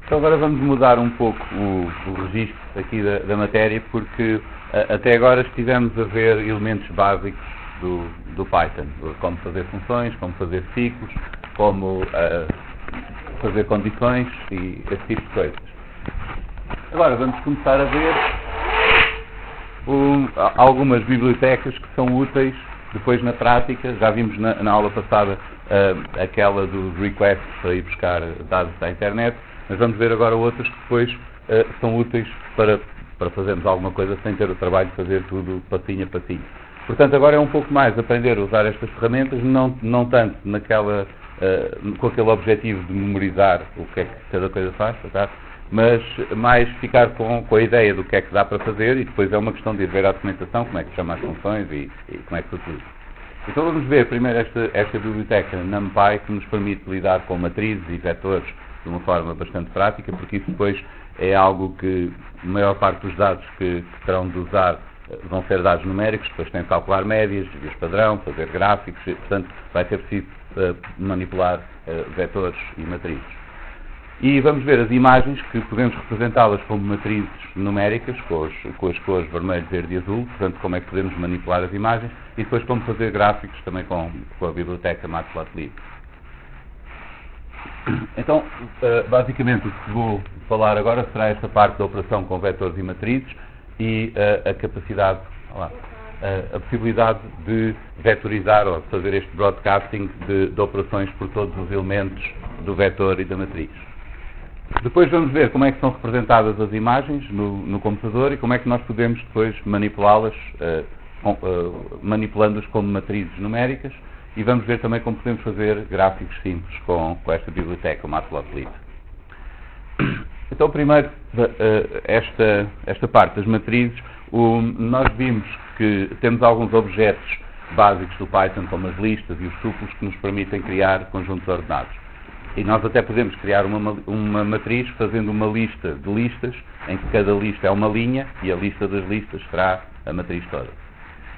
Então agora vamos mudar um pouco o registro aqui da matéria, porque até agora estivemos a ver elementos básicos do Python, como fazer funções, como fazer ciclos, como fazer condições e esse tipo de coisas. Agora vamos começar a ver algumas bibliotecas que são úteis depois na prática. Já vimos na aula passada aquela dos requests para ir buscar dados da internet, mas vamos ver agora outras que depois são úteis para fazermos alguma coisa sem ter o trabalho de fazer tudo passinho a passinho. Portanto, agora é um pouco mais aprender a usar estas ferramentas, não tanto com aquele objetivo de memorizar o que é que cada coisa faz, tá? Mas mais ficar com a ideia do que é que dá para fazer, e depois é uma questão de ir ver a documentação, como é que se chama as funções e como é que se utiliza. Então vamos ver primeiro esta biblioteca NumPy, que nos permite lidar com matrizes e vetores de uma forma bastante prática, porque isso depois é algo que a maior parte dos dados que terão de usar vão ser dados numéricos, depois tem que calcular médias, desvios padrão, fazer gráficos, e, portanto vai ser preciso manipular vetores e matrizes. E vamos ver as imagens, que podemos representá-las como matrizes numéricas, com as cores vermelho, verde e azul, portanto como é que podemos manipular as imagens, e depois como fazer gráficos também com a biblioteca Matplotlib. Então, basicamente o que vou falar agora será esta parte da operação com vetores e matrizes e a capacidade, a possibilidade de vetorizar ou de fazer este broadcasting de operações por todos os elementos do vetor e da matriz. Depois vamos ver como é que são representadas as imagens no computador e como é que nós podemos depois manipulá-las, manipulando-as como matrizes numéricas, e vamos ver também como podemos fazer gráficos simples com esta biblioteca, o Matplotlib. Então, primeiro, esta parte das matrizes, nós vimos que temos alguns objetos básicos do Python, como as listas e os tuplos, que nos permitem criar conjuntos ordenados. E nós até podemos criar uma matriz fazendo uma lista de listas, em que cada lista é uma linha, e a lista das listas será a matriz toda.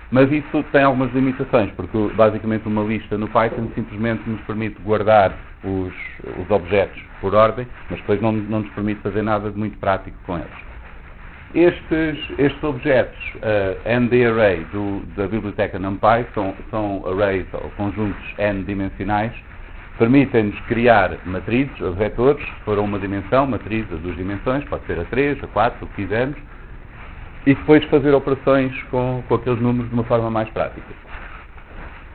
Mas isso tem algumas limitações, porque basicamente uma lista no Python simplesmente nos permite guardar os objetos por ordem, mas depois não nos permite fazer nada de muito prático com eles. Estes objetos NDArray da biblioteca NumPy são arrays ou conjuntos n-dimensionais, permitem-nos criar matrizes, vetores, se for a uma dimensão, matriz a 2 dimensões, pode ser a 3, a 4, o que quisermos, e depois fazer operações com aqueles números de uma forma mais prática.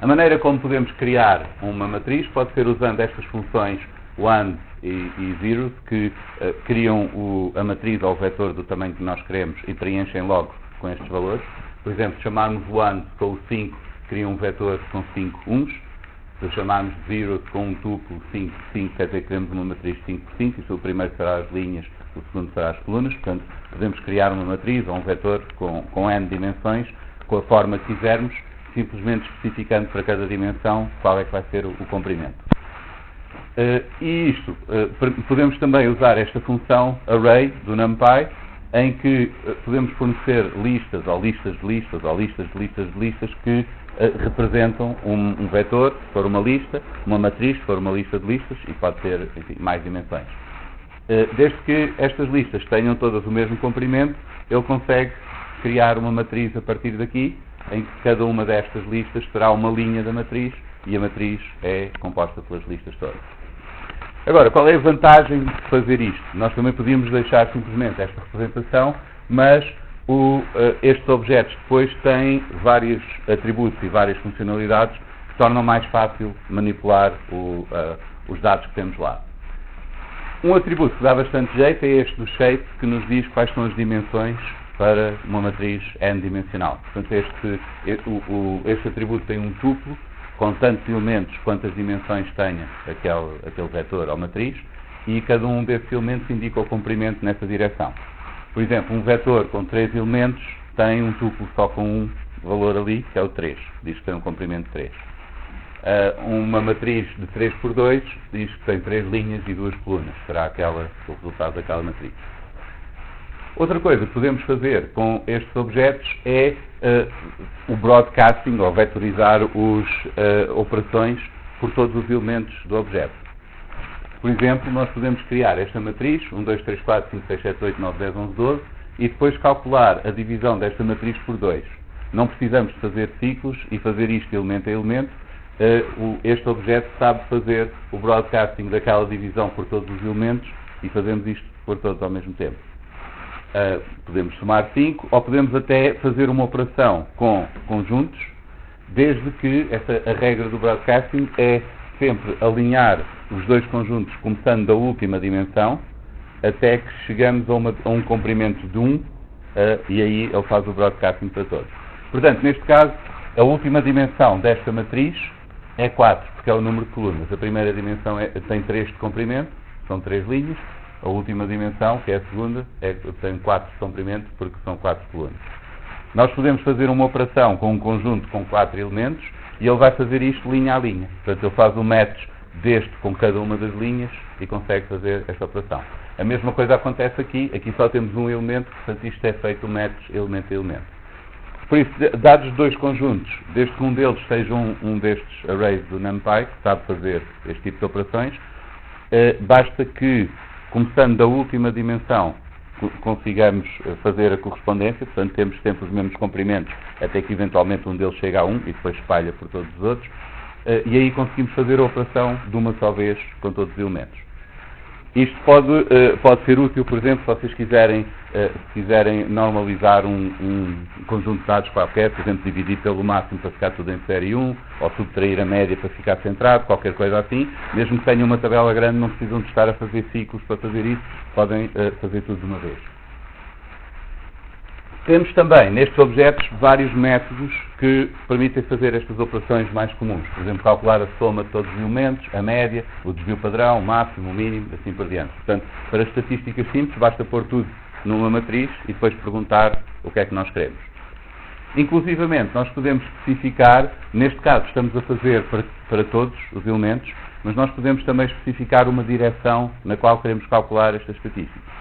A maneira como podemos criar uma matriz pode ser usando estas funções ones e zeros, que criam a matriz ou o vetor do tamanho que nós queremos e preenchem logo com estes valores. Por exemplo, se chamarmos ones com o 5, cria um vetor com 5 uns. Se chamarmos zeros com um tuplo 5 por 5, quer dizer que queremos uma matriz 5 por 5, e o primeiro será as linhas, o segundo será as colunas. Portanto, podemos criar uma matriz ou um vetor com n dimensões, com a forma que quisermos, simplesmente especificando para cada dimensão qual é que vai ser o comprimento. E podemos também usar esta função array do NumPy, em que podemos fornecer listas, ou listas de listas, ou listas de listas de listas, que representam um vetor, se for uma lista, uma matriz, se for uma lista de listas, e pode ter, enfim, mais dimensões. Desde que estas listas tenham todas o mesmo comprimento, ele consegue criar uma matriz a partir daqui, em que cada uma destas listas será uma linha da matriz, e a matriz é composta pelas listas todas. Agora, qual é a vantagem de fazer isto? Nós também podíamos deixar simplesmente esta representação, mas estes objetos depois têm vários atributos e várias funcionalidades que tornam mais fácil manipular os dados que temos lá. Um atributo que dá bastante jeito é este do shape, que nos diz quais são as dimensões para uma matriz n-dimensional. Portanto, este atributo tem um tuplo com tantos elementos quantas dimensões tenha aquele vetor ou matriz, e cada um desses elementos indica o comprimento nessa direção. Por exemplo, um vetor com 3 elementos tem um tuplo só com um valor ali, que é o 3, diz que tem um comprimento de 3. Uma matriz de 3 por 2 diz que tem 3 linhas e 2 colunas, será o resultado daquela matriz. Outra coisa que podemos fazer com estes objetos é o broadcasting, ou vetorizar operações por todos os elementos do objeto. Por exemplo, nós podemos criar esta matriz, 1, 2, 3, 4, 5, 6, 7, 8, 9, 10, 11, 12, e depois calcular a divisão desta matriz por 2. Não precisamos de fazer ciclos e fazer isto elemento a elemento. Este objeto sabe fazer o broadcasting daquela divisão por todos os elementos e fazemos isto por todos ao mesmo tempo. Podemos somar 5 ou podemos até fazer uma operação com conjuntos, desde que a regra do broadcasting é sempre alinhar os dois conjuntos começando da última dimensão até que chegamos a um comprimento de 1 e aí ele faz o broadcasting para todos. Portanto, neste caso, a última dimensão desta matriz é 4, porque é o número de colunas. A primeira dimensão tem 3 de comprimento, são 3 linhas. A última dimensão, que é a segunda, tem 4 de comprimento, porque são 4 colunas. Nós podemos fazer uma operação com um conjunto com 4 elementos e ele vai fazer isto linha a linha. Portanto, ele faz o match deste com cada uma das linhas e consegue fazer esta operação. A mesma coisa acontece aqui. Aqui só temos um elemento, portanto isto é feito o match elemento a elemento. Por isso, dados dois conjuntos, desde que um deles seja um destes arrays do NumPy, que sabe fazer este tipo de operações, basta que, começando da última dimensão, consigamos fazer a correspondência, portanto temos sempre os mesmos comprimentos, até que eventualmente um deles chega a 1 e depois espalha por todos os outros, e aí conseguimos fazer a operação de uma só vez com todos os elementos. Isto pode ser útil, por exemplo, se vocês quiserem normalizar um conjunto de dados qualquer, por exemplo, dividir pelo máximo para ficar tudo em série 1, ou subtrair a média para ficar centrado, qualquer coisa assim. Mesmo que tenham uma tabela grande, não precisam de estar a fazer ciclos para fazer isso, podem fazer tudo de uma vez. Temos também, nestes objetos, vários métodos que permitem fazer estas operações mais comuns. Por exemplo, calcular a soma de todos os elementos, a média, o desvio padrão, o máximo, o mínimo, assim por diante. Portanto, para estatísticas simples, basta pôr tudo numa matriz e depois perguntar o que é que nós queremos. Inclusivamente, nós podemos especificar, neste caso estamos a fazer para todos os elementos, mas nós podemos também especificar uma direção na qual queremos calcular esta estatística.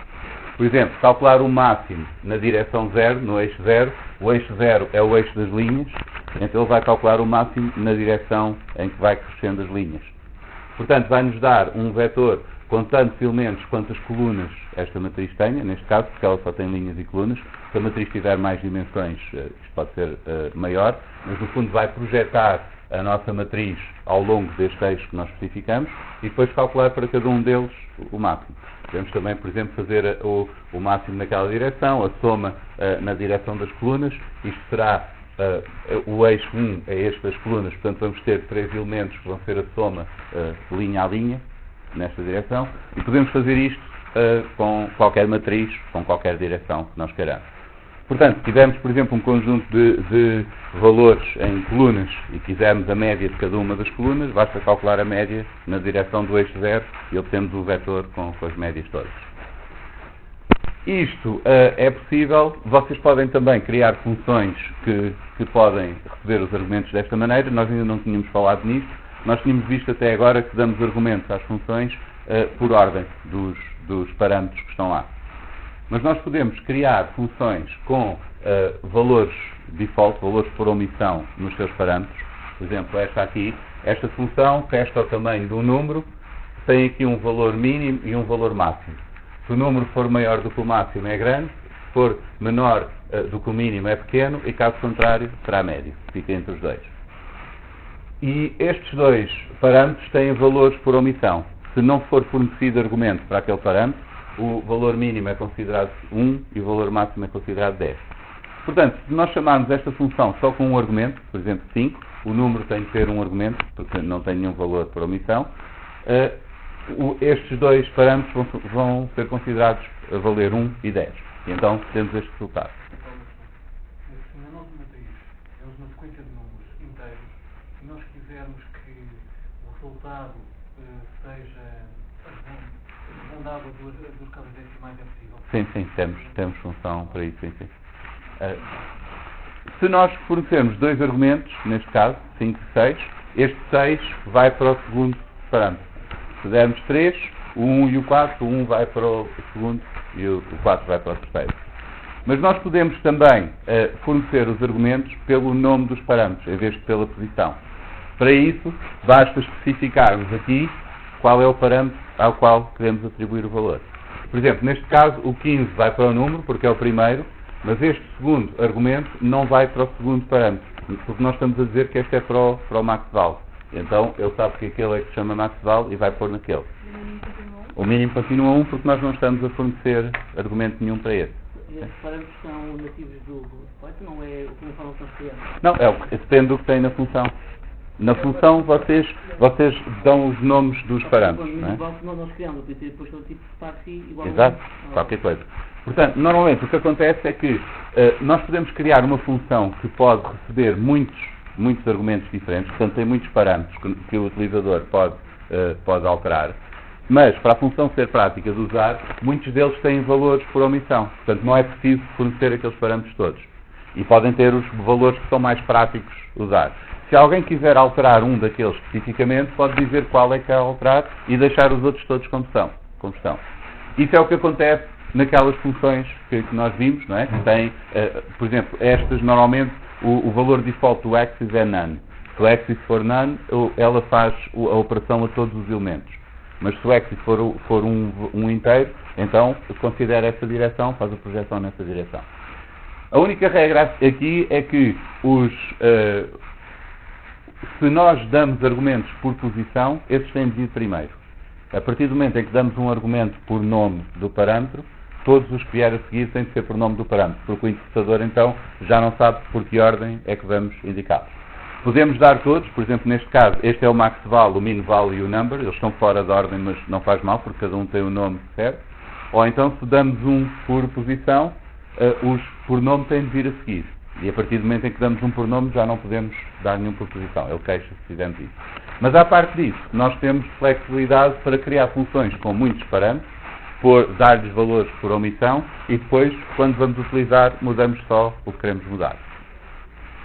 Por exemplo, calcular o máximo na direção 0, no eixo 0. O eixo 0 é o eixo das linhas, então ele vai calcular o máximo na direção em que vai crescendo as linhas. Portanto, vai-nos dar um vetor com tantos elementos quantas colunas esta matriz tenha, neste caso, porque ela só tem linhas e colunas. Se a matriz tiver mais dimensões, isto pode ser maior, mas no fundo vai projetar a nossa matriz ao longo deste eixo que nós especificamos e depois calcular para cada um deles o máximo. Podemos também, por exemplo, fazer o máximo naquela direção, a soma na direção das colunas. Isto será o eixo 1 é este das colunas, portanto vamos ter 3 elementos que vão ser a soma linha a linha, nesta direção, e podemos fazer isto com qualquer matriz, com qualquer direção que nós queiramos. Portanto, se tivermos, por exemplo, um conjunto de valores em colunas e quisermos a média de cada uma das colunas, basta calcular a média na direção do eixo 0 e obtemos o vetor com as médias todas. Isto é possível. Vocês podem também criar funções que podem receber os argumentos desta maneira. Nós ainda não tínhamos falado nisto. Nós tínhamos visto até agora que damos argumentos às funções por ordem dos parâmetros que estão lá. Mas nós podemos criar funções com valores default, valores por omissão nos seus parâmetros. Por exemplo, esta função, que é o tamanho do número, tem aqui um valor mínimo e um valor máximo. Se o número for maior do que o máximo é grande, se for menor do que o mínimo é pequeno, e caso contrário, será médio. Fica entre os dois. E estes dois parâmetros têm valores por omissão. Se não for fornecido argumento para aquele parâmetro, o valor mínimo é considerado 1 e o valor máximo é considerado 10. Portanto, se nós chamarmos esta função só com um argumento, por exemplo 5, o número tem que ter um argumento, porque não tem nenhum valor por omissão, estes dois parâmetros vão ser considerados a valer 1 e 10. E então temos este resultado. Se na nossa matriz temos uma sequência de números inteiros, e nós quisermos que o resultado seja arredondado dos casos decimais, é possível? Sim, temos função para isso, sim. Se nós fornecermos dois argumentos, neste caso, 5 e 6, este 6 vai para o segundo parâmetro. Se dermos 3, o 1 e o 4, o 1 vai para o segundo e o 4 vai para o terceiro. Mas nós podemos também fornecer os argumentos pelo nome dos parâmetros, em vez de pela posição. Para isso, basta especificarmos aqui qual é o parâmetro ao qual queremos atribuir o valor. Por exemplo, neste caso, o 15 vai para o número, porque é o primeiro, mas este segundo argumento não vai para o segundo parâmetro, porque nós estamos a dizer que este é para o max_val. Então, ele sabe que aquele é que se chama max_val e vai pôr naquele. O mínimo continua 1 porque nós não estamos a fornecer argumento nenhum para esse. E esses parâmetros são nativos do Python, não é o que não falam que nós criamos? Não, depende do que tem na função. Na função vocês dão os nomes dos parâmetros. Não é? Nós criamos, depois todo tipo de taxi igual Exato, qualquer coisa. Portanto, normalmente o que acontece é que nós podemos criar uma função que pode receber muitos argumentos diferentes, portanto tem muitos parâmetros que o utilizador pode alterar, mas para a função ser prática de usar, muitos deles têm valores por omissão, portanto não é preciso fornecer aqueles parâmetros todos. E podem ter os valores que são mais práticos de usar. Se alguém quiser alterar um daqueles especificamente, pode dizer qual é que quer alterar e deixar os outros todos como estão. Isso é o que acontece naquelas funções que nós vimos, não é? Que tem, por exemplo, estas normalmente o valor default do axis é none. Se o axis for none, ela faz a operação a todos os elementos. Mas se o axis for um inteiro, então considera essa direção, faz a projeção nessa direção. A única regra aqui é que se nós damos argumentos por posição, esses têm de ir primeiro. A partir do momento em que damos um argumento por nome do parâmetro, todos os que vier a seguir têm de ser por nome do parâmetro, porque o interpretador então já não sabe por que ordem é que vamos indicá-los. Podemos dar todos, por exemplo, neste caso, este é o max_val, o min_val e o number, eles estão fora de ordem, mas não faz mal, porque cada um tem o nome certo. Ou então, se damos um por posição, os por nome têm de vir a seguir. E a partir do momento em que damos um por nome, já não podemos dar nenhum por posição. Ele queixa se fizermos isso. Mas à parte disso, nós temos flexibilidade para criar funções com muitos parâmetros, dar-lhes valores por omissão e depois, quando vamos utilizar, mudamos só o que queremos mudar.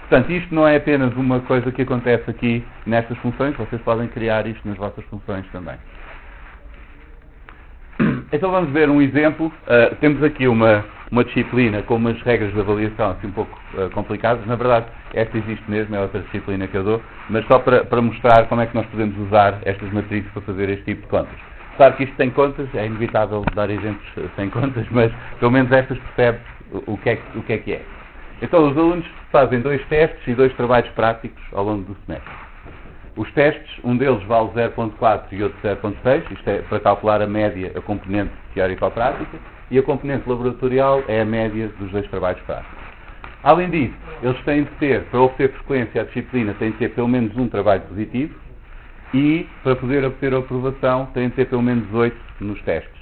Portanto, isto não é apenas uma coisa que acontece aqui nestas funções, vocês podem criar isto nas vossas funções também. Então vamos ver um exemplo. Temos aqui uma disciplina com umas regras de avaliação assim um pouco complicadas. Na verdade, esta existe mesmo, é outra disciplina que eu dou, mas só para mostrar como é que nós podemos usar estas matrizes para fazer este tipo de contas. Claro que isto tem contas, é inevitável dar exemplos sem contas, mas pelo menos estas percebe o que é que é. Então os alunos fazem 2 testes e 2 trabalhos práticos ao longo do semestre. Os testes, um deles vale 0.4 e outro 0.6, isto é para calcular a média, a componente teórica ou prática, e a componente laboratorial é a média dos 2 trabalhos práticos. Além disso, eles têm de ter, para obter frequência à disciplina, têm de ter pelo menos um trabalho positivo, e para poder obter a aprovação, têm de ter pelo menos 8 nos testes.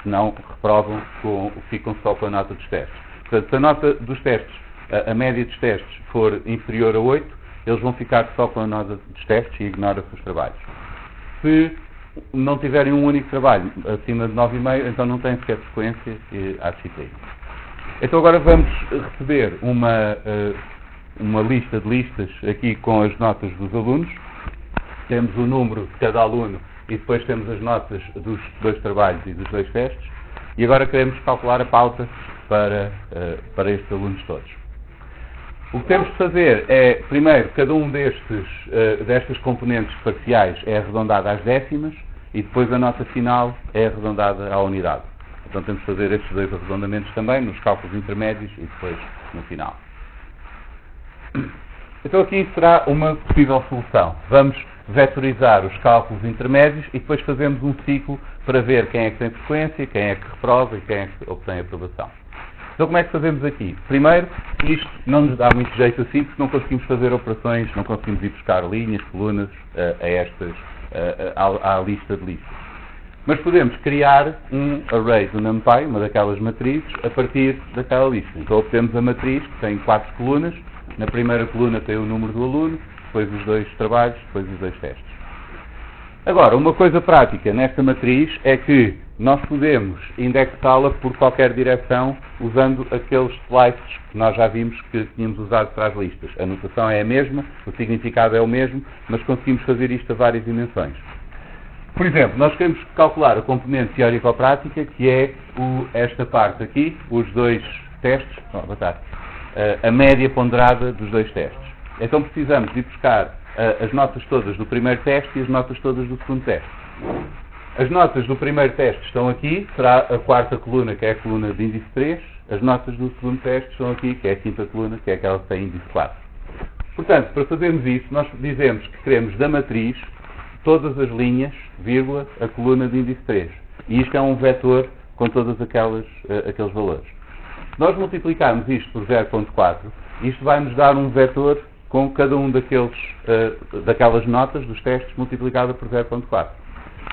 Senão, reprovam, ficam só com a nota dos testes. Portanto, se a nota dos testes, a média dos testes for inferior a 8, eles vão ficar só com a nota dos testes e ignoram-se os trabalhos. Se não tiverem um único trabalho acima de 9,5, então não têm sequer frequência à disciplina. Então agora vamos receber uma lista de listas aqui com as notas dos alunos. Temos o número de cada aluno e depois temos as notas dos 2 trabalhos e dos 2 testes. E agora queremos calcular a pauta para estes alunos todos. O que temos de fazer é, primeiro, cada um destas componentes parciais é arredondada às décimas e depois a nota final é arredondada à unidade. Então temos de fazer estes 2 arredondamentos também, nos cálculos intermédios e depois no final. Então aqui será uma possível solução. Vamos vetorizar os cálculos intermédios e depois fazemos um ciclo para ver quem é que tem frequência, quem é que reprova e quem é que obtém aprovação. Então como é que fazemos aqui? Primeiro, isto não nos dá muito jeito assim, porque não conseguimos fazer operações, não conseguimos ir buscar linhas, colunas à lista de listas. Mas podemos criar um array do NumPy, uma daquelas matrizes, a partir daquela lista. Então obtemos a matriz, que tem 4 colunas. Na primeira coluna tem o número do aluno, depois os 2 trabalhos, depois os 2 testes. Agora, uma coisa prática nesta matriz é que nós podemos indexá-la por qualquer direção usando aqueles slices que nós já vimos que tínhamos usado para as listas. A notação é a mesma, o significado é o mesmo, mas conseguimos fazer isto a várias dimensões. Por exemplo, nós queremos calcular a componente teórico-prática, que é esta parte aqui, os 2 testes, a média ponderada dos 2 testes. Então precisamos de ir buscar as notas todas do primeiro teste e as notas todas do segundo teste. As notas do primeiro teste estão aqui, será a quarta coluna, que é a coluna de índice 3. As notas do segundo teste estão aqui, que é a quinta coluna, que é aquela que tem índice 4. Portanto, para fazermos isso, nós dizemos que queremos da matriz todas as linhas, vírgula, a coluna de índice 3. E isto é um vetor com todos aqueles valores. Se nós multiplicarmos isto por 0.4, isto vai nos dar um vetor com cada um daquelas notas dos testes multiplicada por 0.4.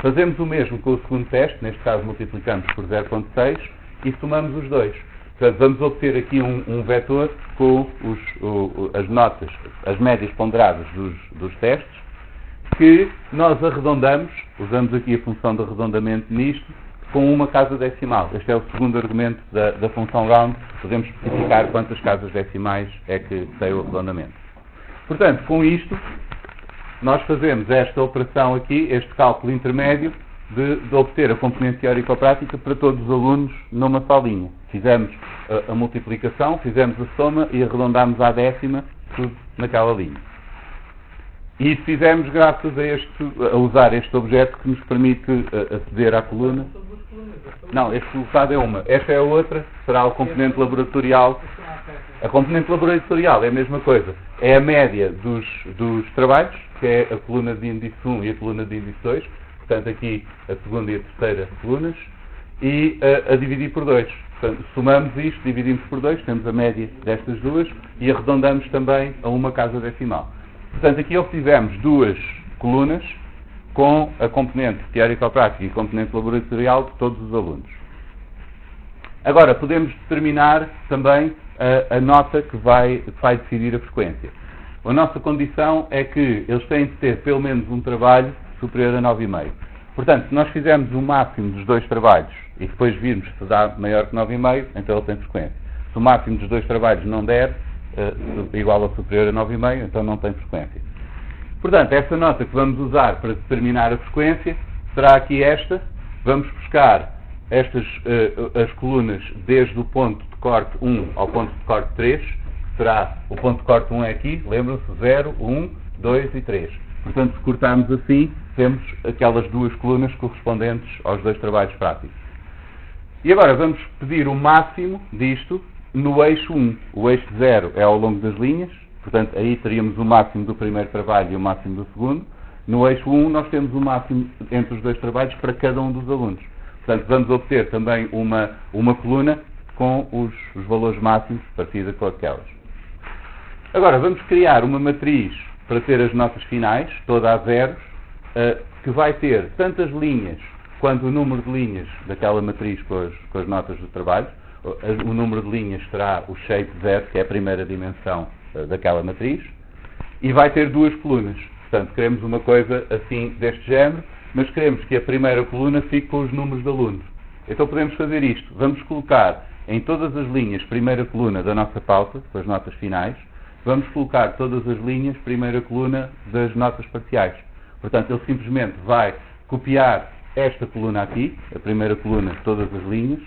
Fazemos o mesmo com o segundo teste, neste caso multiplicamos por 0.6 e somamos os dois. Portanto, vamos obter aqui um vetor com as notas, as médias ponderadas dos testes, que nós arredondamos, usamos aqui a função de arredondamento nisto, com uma casa decimal. Este é o segundo argumento da função round. Podemos especificar quantas casas decimais é que tem o arredondamento. Portanto, com isto, nós fazemos esta operação aqui, este cálculo intermédio, de obter a componente teórico-prática para todos os alunos numa só linha. Fizemos a multiplicação, fizemos a soma e arredondámos à décima, tudo naquela linha. E isso fizemos graças a usar este objeto que nos permite aceder à coluna. Não, este resultado é uma. Esta é a outra, será o componente laboratorial. A componente laboratorial é a mesma coisa. É a média dos trabalhos, que é a coluna de índice 1 e a coluna de índice 2. Portanto, aqui a segunda e a terceira colunas. E a dividir por 2. Portanto, somamos isto, dividimos por 2, temos a média destas duas e arredondamos também a uma casa decimal. Portanto, aqui obtivemos duas colunas com a componente teórico-prática e a componente laboratorial de todos os alunos. Agora, podemos determinar também a nota que vai decidir a frequência. A nossa condição é que eles têm de ter pelo menos um trabalho superior a 9,5. Portanto, se nós fizermos o máximo dos dois trabalhos e depois virmos se dá maior que 9,5, então ele tem frequência. Se o máximo dos dois trabalhos não der igual ou superior a 9,5, então não tem frequência. Portanto, essa nota que vamos usar para determinar a frequência será aqui esta. Vamos buscar as colunas desde o ponto de corte 1 ao ponto de corte 3. Será o ponto de corte 1 é aqui, lembram-se, 0, 1, 2 e 3. Portanto, se cortarmos assim, temos aquelas duas colunas correspondentes aos dois trabalhos práticos. E agora vamos pedir o máximo disto no eixo 1. O eixo 0 é ao longo das linhas, portanto, aí teríamos o máximo do primeiro trabalho e o máximo do segundo. No eixo 1 nós temos o máximo entre os dois trabalhos para cada um dos alunos. Portanto, vamos obter também uma coluna com os valores máximos, parecida com aquelas. Agora, vamos criar uma matriz para ter as notas finais, toda a zeros, que vai ter tantas linhas quanto o número de linhas daquela matriz com as notas do trabalho. O número de linhas será o shape 0, que é a primeira dimensão daquela matriz, e vai ter duas colunas. Portanto, queremos uma coisa assim deste género, mas queremos que a primeira coluna fique com os números de alunos. Então podemos fazer isto. Vamos colocar em todas as linhas primeira coluna da nossa pauta, com as notas finais. Vamos colocar todas as linhas primeira coluna das notas parciais. Portanto, ele simplesmente vai copiar esta coluna aqui, a primeira coluna de todas as linhas,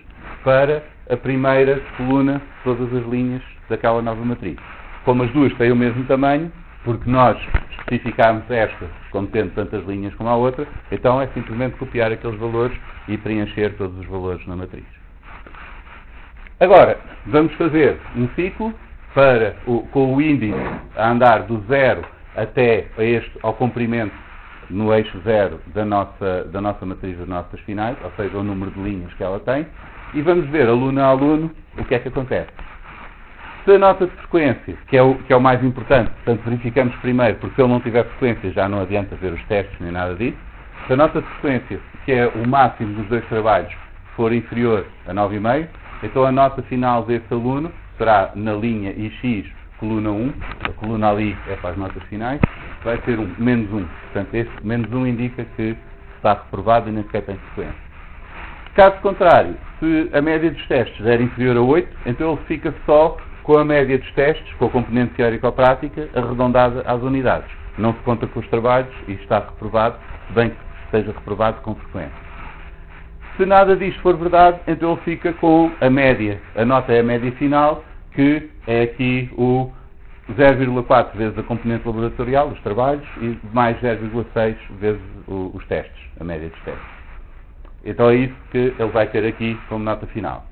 para a primeira coluna de todas as linhas daquela nova matriz. Como as duas têm o mesmo tamanho, porque nós especificámos esta como tendo tantas linhas como a outra, então é simplesmente copiar aqueles valores e preencher todos os valores na matriz. Agora, vamos fazer um ciclo com o índice a andar do 0 até ao comprimento no eixo 0 da nossa matriz das notas finais, ou seja, o número de linhas que ela tem, e vamos ver aluno a aluno o que é que acontece. Se a nota de frequência, que é o mais importante, portanto verificamos primeiro, porque se ele não tiver frequência já não adianta ver os testes nem nada disso, se a nota de frequência, que é o máximo dos dois trabalhos, for inferior a 9,5, então a nota final desse aluno será na linha IX, coluna 1, a coluna ali é para as notas finais, vai ser menos 1. Portanto, este menos 1 indica que está reprovado e nem sequer tem frequência. Caso contrário, se a média dos testes er inferior a 8, então ele fica só com a média dos testes, com a componente teórico-prática, arredondada às unidades. Não se conta com os trabalhos e está reprovado, se bem que esteja reprovado com frequência. Se nada disto for verdade, então ele fica com a média. A nota é a média final, que é aqui o 0,4 vezes a componente laboratorial, os trabalhos, e mais 0,6 vezes os testes, a média dos testes. Então é isso que ele vai ter aqui como nota final.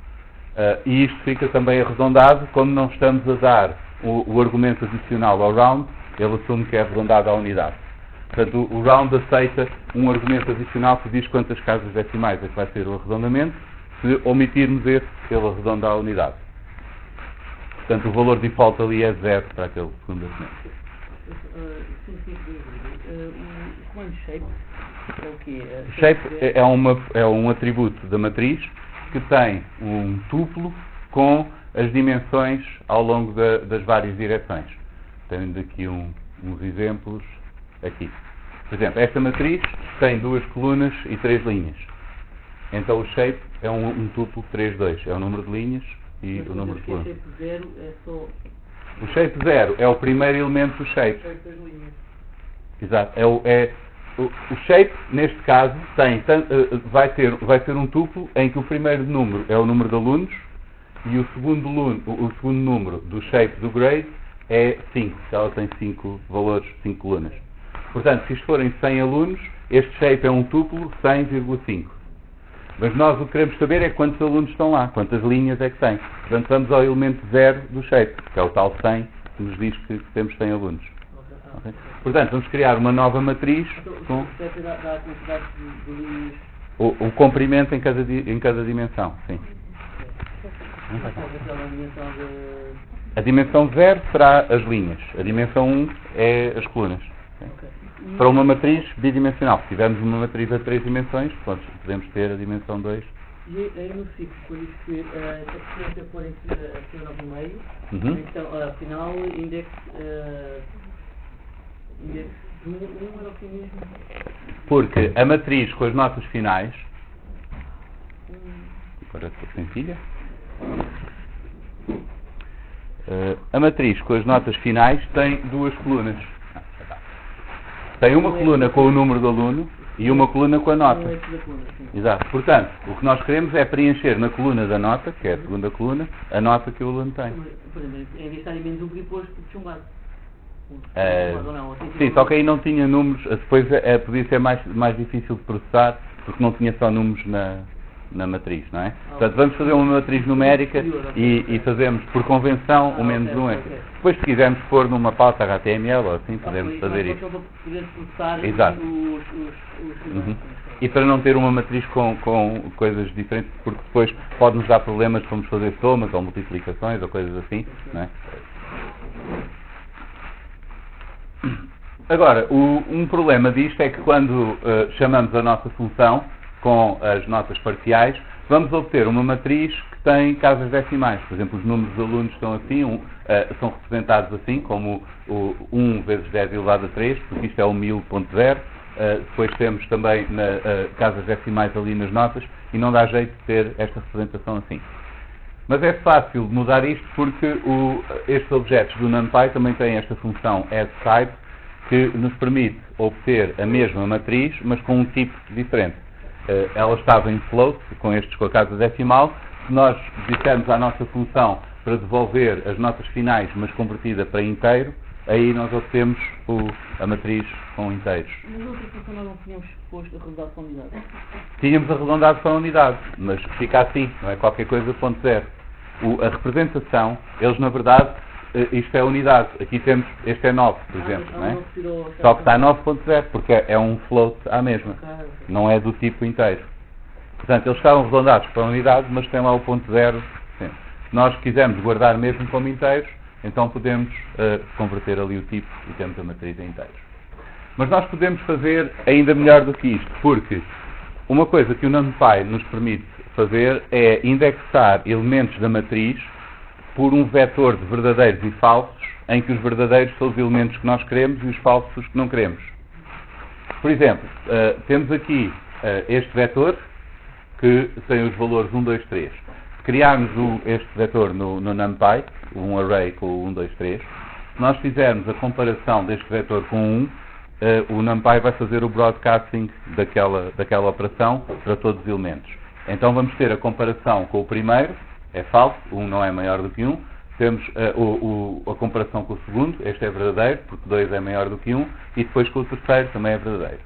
E isto fica também arredondado, como não estamos a dar o argumento adicional ao round, ele assume que é arredondado à unidade. Portanto, o round aceita um argumento adicional que diz quantas casas decimais é que vai ser o arredondamento. Se omitirmos esse, ele arredonda à unidade. Portanto, o valor default ali é 0 para aquele segundo argumento. O comando shape é o quê? Shape é um atributo da matriz que tem um tuplo com as dimensões ao longo das várias direções. Tendo aqui uns exemplos aqui. Por exemplo, esta matriz tem 2 colunas e 3 linhas. Então o shape é um tuplo 3, 2. É o número de linhas e o número de colunas. O shape 0 é só... O shape 0 é o primeiro elemento do shape. Exato. O shape, neste caso, vai ter um tuplo em que o primeiro número é o número de alunos e o segundo número do shape do grade é 5. Ela tem 5 valores, 5 colunas. Portanto, se isto forem 100 alunos, este shape é um tuplo 100,5. Mas nós o que queremos saber é quantos alunos estão lá, quantas linhas é que tem. Portanto, vamos ao elemento 0 do shape, que é o tal 100, que nos diz que temos 100 alunos. Okay? Portanto, vamos criar uma nova matriz com a quantidade de linhas. O comprimento em cada dimensão. Sim. A dimensão 0 será as linhas. A dimensão 1 é as colunas. Okay? Para uma matriz bidimensional. Se tivermos uma matriz a 3 dimensões, podemos ter a dimensão 2. E aí no ciclo, quando isto se for aqui no meio, então, afinal, index 1 era o que mesmo? Porque a matriz com as notas finais... Agora estou sem pilha. A matriz com as notas finais tem 2 colunas. Tem uma coluna com o número do aluno e uma coluna com a nota. Exato. Portanto, o que nós queremos é preencher na coluna da nota, que é a segunda coluna, a nota que o aluno tem. Por exemplo, em vez de estar em menos 1, depois chumbado. Sim, só que aí não tinha números, depois podia ser mais difícil de processar, porque não tinha só números na matriz, não é? Portanto, vamos fazer uma matriz numérica e fazemos por convenção o menos 1 aqui. Depois, se quisermos pôr numa pauta HTML ou assim, podemos fazer isso. Exato. E para não ter uma matriz com coisas diferentes, porque depois pode-nos dar problemas se formos fazer somas ou multiplicações ou coisas assim, não é? Agora, um problema disto é que quando chamamos a nossa função com as notas parciais, vamos obter uma matriz que tem casas decimais. Por exemplo, os números de alunos estão assim, são representados assim, como o 1 vezes 10 elevado a 3, porque isto é o 1000.0. Depois temos também casas decimais ali nas notas e não dá jeito de ter esta representação assim. Mas é fácil mudar isto porque estes objetos do NumPy também têm esta função addType que nos permite obter a mesma matriz, mas com um tipo diferente. Ela estava em float, com a casa decimal. Se nós dissermos à nossa função para devolver as notas finais, mas convertida para inteiro, aí nós obtemos a matriz com inteiros. Mas outra função nós não tínhamos posto arredondado para a unidade? Tínhamos arredondado para a unidade, mas fica assim, não é qualquer coisa ponto zero. A representação, eles na verdade, isto é a unidade. Aqui temos, este é 9, por exemplo, não é? Só que está 9.0, porque é um float à mesma. Não é do tipo inteiro. Portanto, eles estavam arredondados para a unidade, mas tem lá o ponto 0. Se nós quisermos guardar mesmo como inteiros, então podemos converter ali o tipo e temos a matriz em inteiros. Mas nós podemos fazer ainda melhor do que isto, porque uma coisa que o NumPy nos permite fazer é indexar elementos da matriz por um vetor de verdadeiros e falsos, em que os verdadeiros são os elementos que nós queremos e os falsos os que não queremos. Por exemplo, temos aqui este vetor, que tem os valores 1, 2, 3. Se criarmos este vetor no NumPy, um array com o 1, 2, 3, se nós fizermos a comparação deste vetor com 1, o NumPy vai fazer o broadcasting daquela operação para todos os elementos. Então vamos ter a comparação com o primeiro, é falso, 1 não é maior do que 1. Temos a comparação com o segundo, este é verdadeiro, porque 2 é maior do que 1, e depois com o terceiro também é verdadeiro.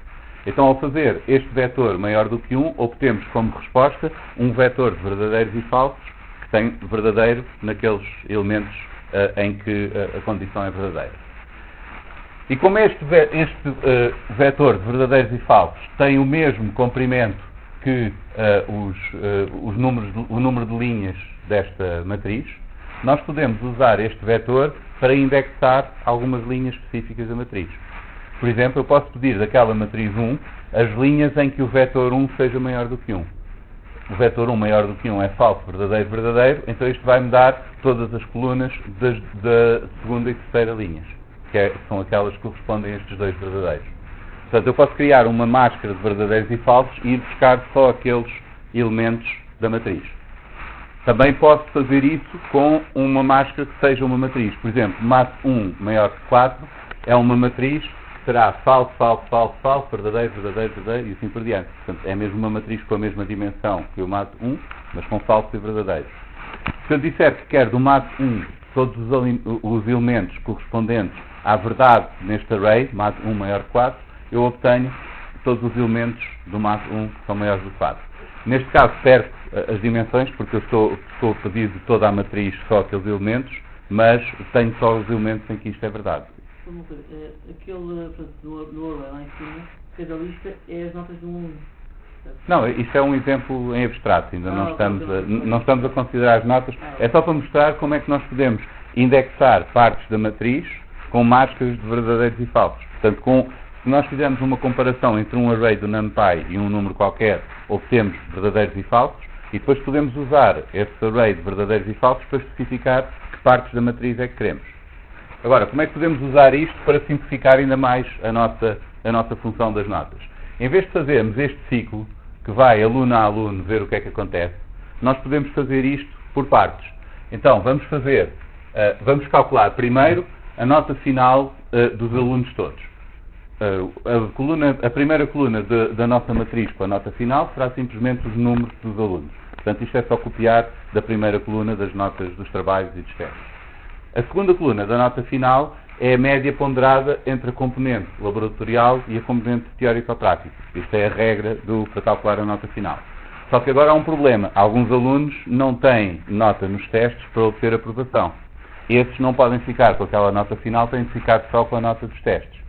Então, ao fazer este vetor maior do que 1, obtemos como resposta um vetor de verdadeiros e falsos que tem verdadeiro naqueles elementos em que a condição é verdadeira. E como este vetor de verdadeiros e falsos tem o mesmo comprimento que o número de linhas desta matriz, nós podemos usar este vetor para indexar algumas linhas específicas da matriz. Por exemplo, eu posso pedir daquela matriz 1 as linhas em que o vetor 1 seja maior do que 1. O vetor 1 maior do que 1 é falso, verdadeiro, verdadeiro, então isto vai-me dar todas as colunas da segunda e terceira linhas, que são aquelas que correspondem a estes dois verdadeiros. Portanto, eu posso criar uma máscara de verdadeiros e falsos e ir buscar só aqueles elementos da matriz. Também posso fazer isso com uma máscara que seja uma matriz. Por exemplo, mat1 maior que 4 é uma matriz que terá falso, falso, falso, falso, verdadeiro, verdadeiro, verdadeiro e assim por diante. Portanto, é mesmo uma matriz com a mesma dimensão que o mat1, mas com falso e verdadeiro. Se eu disser que quero do mat1 todos os elementos correspondentes à verdade neste array, mat1 maior que 4, eu obtenho todos os elementos do mat1 que são maiores do que 4. Neste caso, perco as dimensões, porque eu estou a pedir de toda a matriz só aqueles elementos, mas tenho só os elementos em que isto é verdade. Uma coisa, no array lá em cima, cada lista é as notas do 1. Não, isto é um exemplo em abstrato, ainda não estamos a considerar as notas. É só para mostrar como é que nós podemos indexar partes da matriz com máscaras de verdadeiros e falsos. Portanto, se nós fizermos uma comparação entre um array do NumPy e um número qualquer, obtemos verdadeiros e falsos, e depois podemos usar esse array de verdadeiros e falsos para especificar que partes da matriz é que queremos. Agora, como é que podemos usar isto para simplificar ainda mais a nossa função das notas? Em vez de fazermos este ciclo, que vai aluno a aluno ver o que é que acontece, nós podemos fazer isto por partes. Então, vamos calcular primeiro a nota final dos alunos todos. A primeira coluna da nossa matriz com a nota final será simplesmente os números dos alunos. Portanto, isto é só copiar da primeira coluna das notas dos trabalhos e dos testes. A segunda coluna da nota final é a média ponderada entre a componente laboratorial e a componente teórico-prática. Isto é a regra para calcular a nota final. Só que agora há um problema. Alguns alunos não têm nota nos testes para obter aprovação. Esses não podem ficar com aquela nota final, têm de ficar só com a nota dos testes.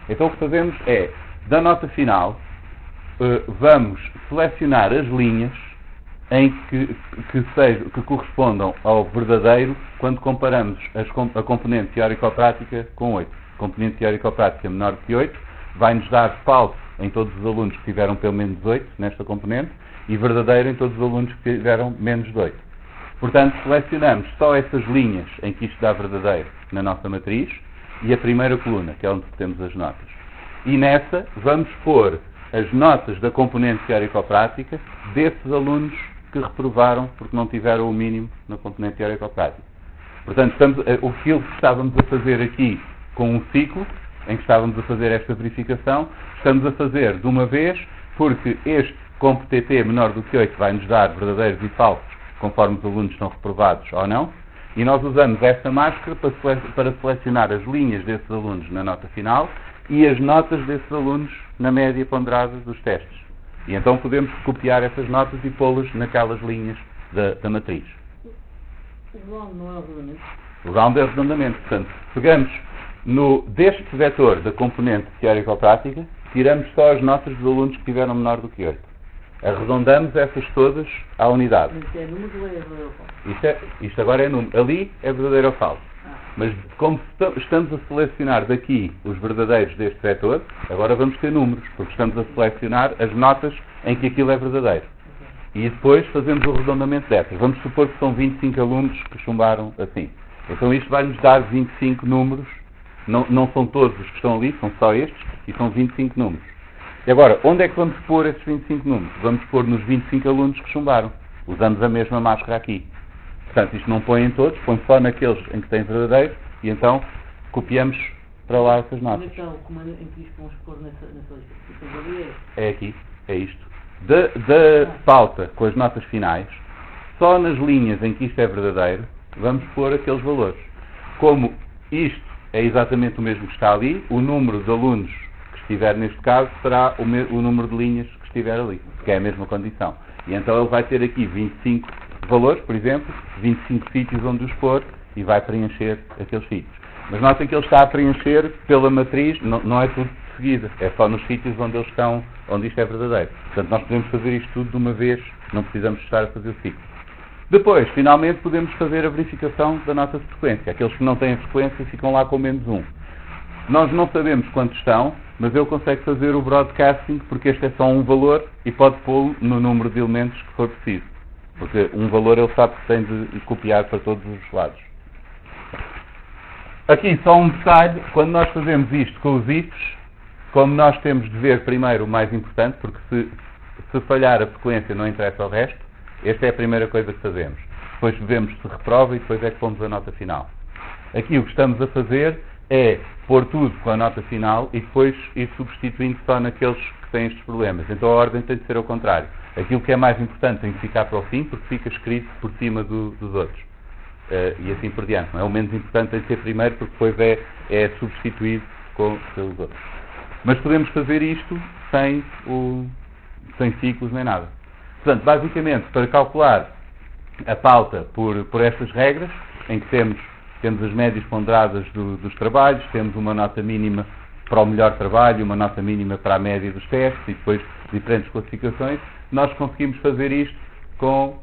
Então o que fazemos é, da nota final, vamos selecionar as linhas em que correspondam ao verdadeiro quando comparamos a componente teórico-prática com 8. A componente teórico-prática menor que 8 vai-nos dar falso em todos os alunos que tiveram pelo menos 8 nesta componente e verdadeiro em todos os alunos que tiveram menos de 8. Portanto, selecionamos só essas linhas em que isto dá verdadeiro na nossa matriz e a primeira coluna, que é onde temos as notas. E nessa vamos pôr as notas da componente teórico-prática desses alunos que reprovaram porque não tiveram o mínimo na componente teórico-prática. Portanto, o que estávamos a fazer aqui com um ciclo, em que estávamos a fazer esta verificação, estamos a fazer de uma vez, porque este compt menor do que 8 vai-nos dar verdadeiros e falsos, conforme os alunos estão reprovados ou não, e nós usamos esta máscara para selecionar as linhas desses alunos na nota final e as notas desses alunos na média ponderada dos testes. E então podemos copiar essas notas e pô-las naquelas linhas da matriz. O round não é arredondamento? O round é arredondamento. Portanto, pegamos deste vetor da componente teórico-prática, tiramos só as notas dos alunos que tiveram menor do que 8. Arredondamos essas todas à unidade. Isto é número ou é verdadeiro ou falso? Isto agora é número. Ali é verdadeiro ou falso. Mas como estamos a selecionar daqui os verdadeiros deste vetor, agora vamos ter números, porque estamos a selecionar as notas em que aquilo é verdadeiro. E depois fazemos o arredondamento dessas. Vamos supor que são 25 alunos que chumbaram assim. Então isto vai-nos dar 25 números. Não são todos os que estão ali, são só estes, e são 25 números. E agora, onde é que vamos pôr esses 25 números? Vamos pôr nos 25 alunos que chumbaram. Usamos a mesma máscara aqui. Portanto, isto não põe em todos, põe só naqueles em que tem verdadeiro, e então copiamos para lá essas notas. Onde é que está o comando em que isto vamos pôr nessa lista? É aqui, é isto. Da pauta com as notas finais, só nas linhas em que isto é verdadeiro, vamos pôr aqueles valores. Como isto é exatamente o mesmo que está ali, o número de alunos que estiver neste caso será o número de linhas que estiver ali, que é a mesma condição. E então ele vai ter aqui 25 valores, por exemplo, 25 sítios onde os pôr e vai preencher aqueles sítios. Mas notem que ele está a preencher pela matriz, não é tudo de seguida, é só nos sítios onde eles estão, onde isto é verdadeiro. Portanto, nós podemos fazer isto tudo de uma vez, não precisamos estar a fazer o ciclo. Depois, finalmente, podemos fazer a verificação da nossa frequência. Aqueles que não têm frequência ficam lá com menos 1. Nós não sabemos quantos estão, mas ele consegue fazer o broadcasting, porque este é só um valor e pode pô-lo no número de elementos que for preciso. Porque um valor ele sabe que tem de copiar para todos os lados. Aqui só um detalhe, quando nós fazemos isto com os ifs, como nós temos de ver primeiro o mais importante, porque se falhar a frequência não interessa ao resto, esta é a primeira coisa que fazemos. Depois vemos se reprova e depois é que pomos a nota final. Aqui o que estamos a fazer é pôr tudo com a nota final e depois ir substituindo só naqueles que têm estes problemas. Então a ordem tem de ser ao contrário. Aquilo que é mais importante tem que ficar para o fim, porque fica escrito por cima dos outros. E assim por diante. Não é? O menos importante tem de ser primeiro, porque depois é substituído pelos outros. Mas podemos fazer isto sem ciclos nem nada. Portanto, basicamente, para calcular a pauta por estas regras, em que temos as médias ponderadas dos trabalhos, temos uma nota mínima para o melhor trabalho, uma nota mínima para a média dos testes e depois diferentes classificações, nós conseguimos fazer isto com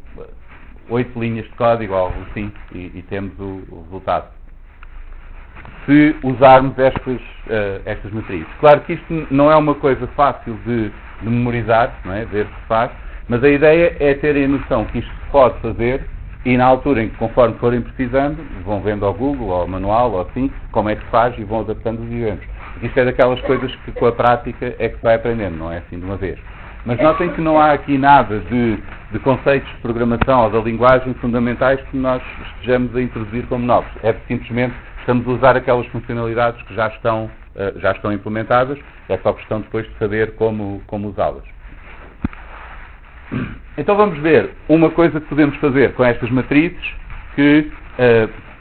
8 linhas de código, algo assim, e temos o resultado. Se usarmos estas matrizes. Claro que isto não é uma coisa fácil de memorizar, não é? Ver se faz, mas a ideia é terem a noção que isto se pode fazer e na altura em que, conforme forem precisando, vão vendo ao Google, ou ao manual, ou assim, como é que se faz e vão adaptando os exemplos. Porque isto é daquelas coisas que com a prática é que se vai aprendendo, não é assim de uma vez. Mas notem que não há aqui nada de conceitos de programação ou da linguagem fundamentais que nós estejamos a introduzir como novos. É simplesmente estamos a usar aquelas funcionalidades que já estão implementadas, é só questão depois de saber como usá-las. Então vamos ver uma coisa que podemos fazer com estas matrizes que,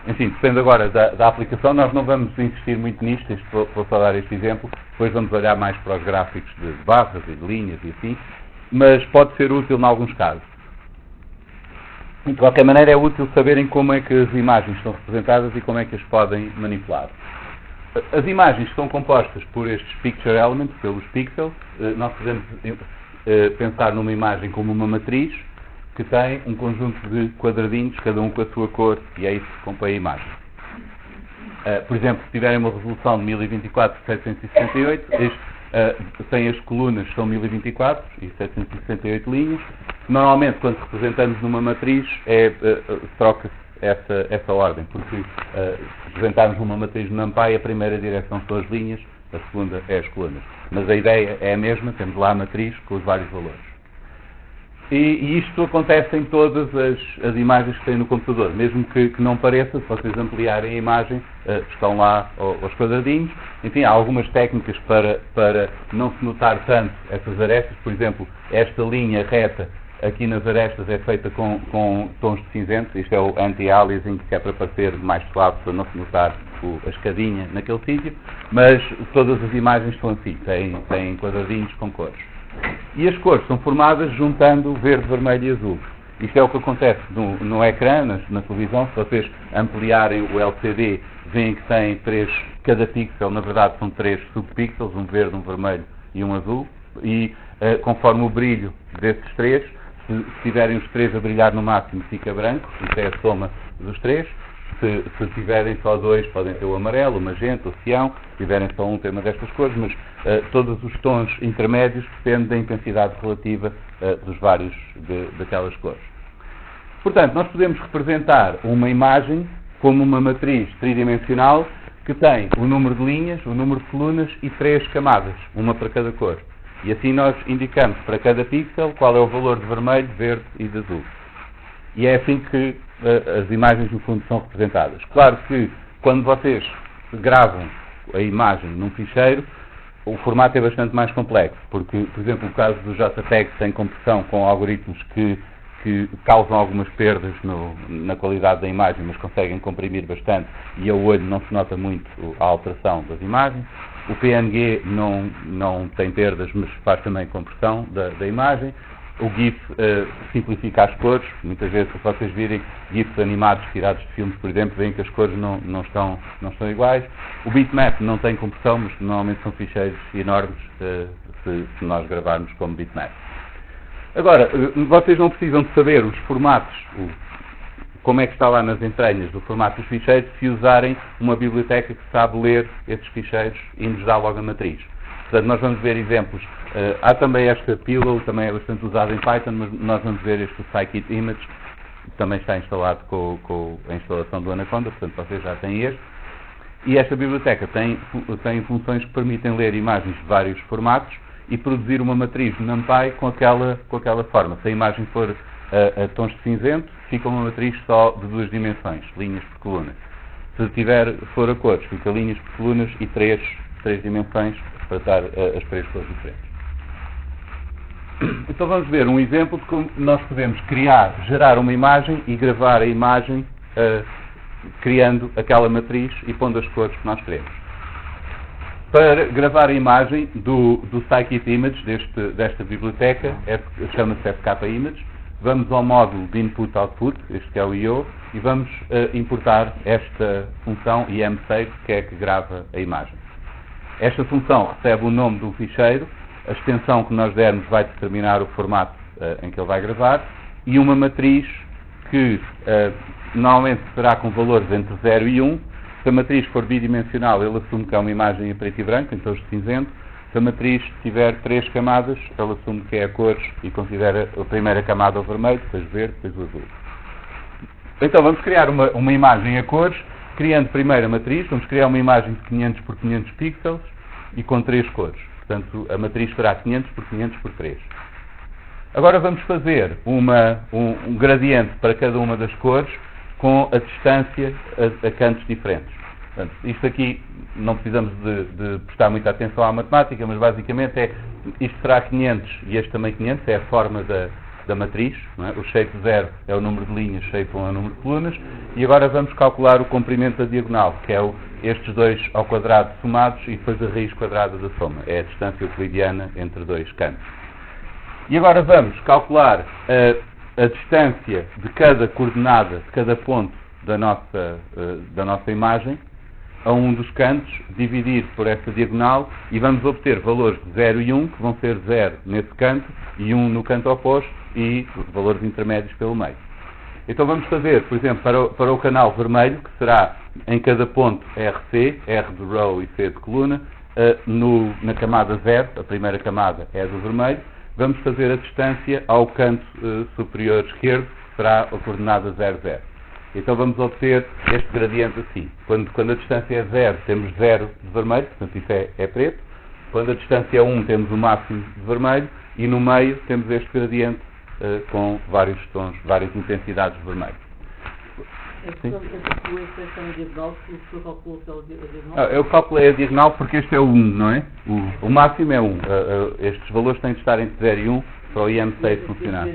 enfim, depende agora da aplicação, nós não vamos insistir muito nisto, vou só dar este exemplo, depois vamos olhar mais para os gráficos de barras e de linhas e assim, mas pode ser útil em alguns casos. De qualquer maneira é útil saberem como é que as imagens estão representadas e como é que as podem manipular. As imagens são compostas por estes picture elements, pelos pixels. Nós podemos pensar numa imagem como uma matriz que tem um conjunto de quadradinhos, cada um com a sua cor, e é isso que compõe a imagem. Por exemplo, se tiverem uma resolução de 1024 por 768, tem as colunas que são 1024 e 768 linhas. Normalmente, quando representamos numa matriz, troca-se essa ordem, porque se representarmos numa matriz no NumPy, a primeira direção são as linhas, a segunda é as colunas. Mas a ideia é a mesma, temos lá a matriz com os vários valores. E isto acontece em todas as imagens que têm no computador, mesmo que não pareça, se vocês ampliarem a imagem, estão lá os quadradinhos. Enfim, há algumas técnicas para não se notar tanto essas arestas. Por exemplo, esta linha reta aqui nas arestas é feita com tons de cinzento. Isto é o anti-aliasing, que é para parecer mais suave, para não se notar a escadinha naquele sítio. Mas todas as imagens são assim, têm quadradinhos com cores. E as cores são formadas juntando verde, vermelho e azul. Isto é o que acontece no ecrã, na televisão. Se vocês ampliarem o LCD, veem que tem cada pixel, na verdade, são 3 subpixels, um verde, um vermelho e um azul. E conforme o brilho desses 3, se tiverem os 3 a brilhar no máximo, fica branco. Isto é a soma dos 3. Se tiverem só 2, podem ter o amarelo, o magenta, o cião. Se tiverem só um, tem uma destas cores, mas todos os tons intermédios dependem da intensidade relativa dos vários daquelas cores. Portanto, nós podemos representar uma imagem como uma matriz tridimensional que tem o número de linhas, o número de colunas e 3 camadas, uma para cada cor. E assim nós indicamos para cada pixel qual é o valor de vermelho, verde e de azul. E é assim que as imagens, no fundo, são representadas. Claro que, quando vocês gravam a imagem num ficheiro, o formato é bastante mais complexo, porque, por exemplo, no caso do JPEG tem compressão com algoritmos que causam algumas perdas na qualidade da imagem, mas conseguem comprimir bastante e ao olho não se nota muito a alteração das imagens. O PNG não tem perdas, mas faz também compressão da imagem. O GIF simplifica as cores. Muitas vezes, se vocês virem GIFs animados tirados de filmes, por exemplo, veem que as cores não estão iguais. O bitmap não tem compressão, mas normalmente são ficheiros enormes se nós gravarmos como bitmap. Agora, vocês não precisam de saber os formatos, como é que está lá nas entranhas do formato dos ficheiros, se usarem uma biblioteca que sabe ler esses ficheiros e nos dá logo a matriz. Portanto, nós vamos ver exemplos. Há também esta Pillow, também é bastante usada em Python, mas nós vamos ver este scikit-image, que também está instalado com a instalação do Anaconda, portanto vocês já têm este. E esta biblioteca tem funções que permitem ler imagens de vários formatos e produzir uma matriz no NumPy com aquela forma. Se a imagem for a tons de cinzento, fica uma matriz só de 2 dimensões, linhas por coluna. Se for a cores, fica linhas por colunas e 3 dimensões para dar as 3 cores diferentes. Então vamos ver um exemplo de como nós podemos gerar uma imagem e gravar a imagem criando aquela matriz e pondo as cores que nós queremos. Para gravar a imagem do scikit-image desta biblioteca, chama-se fkimage, vamos ao módulo de input-output, este que é o IO, e vamos importar esta função imsave, que é a que grava a imagem. Esta função recebe o nome de um ficheiro, a extensão que nós dermos vai determinar o formato em que ele vai gravar, e uma matriz que normalmente será com valores entre 0 e 1. Se a matriz for bidimensional, ele assume que é uma imagem em preto e branco, em tons de cinzento. Se a matriz tiver 3 camadas, ele assume que é a cores e considera a primeira camada o vermelho, depois o verde, depois o azul. Então vamos criar uma imagem a cores, criando primeiro a matriz. Vamos criar uma imagem de 500 por 500 pixels e com 3 cores. Portanto, a matriz será 500 por 500 por 3. Agora vamos fazer um gradiente para cada uma das cores com a distância a cantos diferentes. Portanto, isto aqui não precisamos de prestar muita atenção à matemática, mas basicamente isto será 500 e este também 500, é a forma da matriz. Não é? O shape 0 é o número de linhas, shape 1 é o número de colunas. E agora vamos calcular o comprimento da diagonal, que é estes dois ao quadrado somados e depois a raiz quadrada da soma. É a distância euclidiana entre dois cantos. E agora vamos calcular a distância de cada coordenada, de cada ponto da nossa imagem, a um dos cantos, dividir por esta diagonal e vamos obter valores de 0 e 1, que vão ser 0 nesse canto e 1 no canto oposto e valores intermédios pelo meio. Então vamos fazer, por exemplo, para o canal vermelho, que será em cada ponto RC, R de row e C de coluna, na camada 0, a primeira camada é a do vermelho, vamos fazer a distância ao canto superior esquerdo, que será a coordenada 0, 0. Então vamos obter este gradiente assim. Quando a distância é 0, temos 0 de vermelho, portanto isso é preto. Quando a distância é 1, temos o máximo de vermelho. E no meio temos este gradiente com vários tons, várias intensidades de vermelho. Eu calculei a diagonal porque este é o 1, não é? O máximo é 1. Estes valores têm de estar entre 0 e 1 para o IM6 funcionar.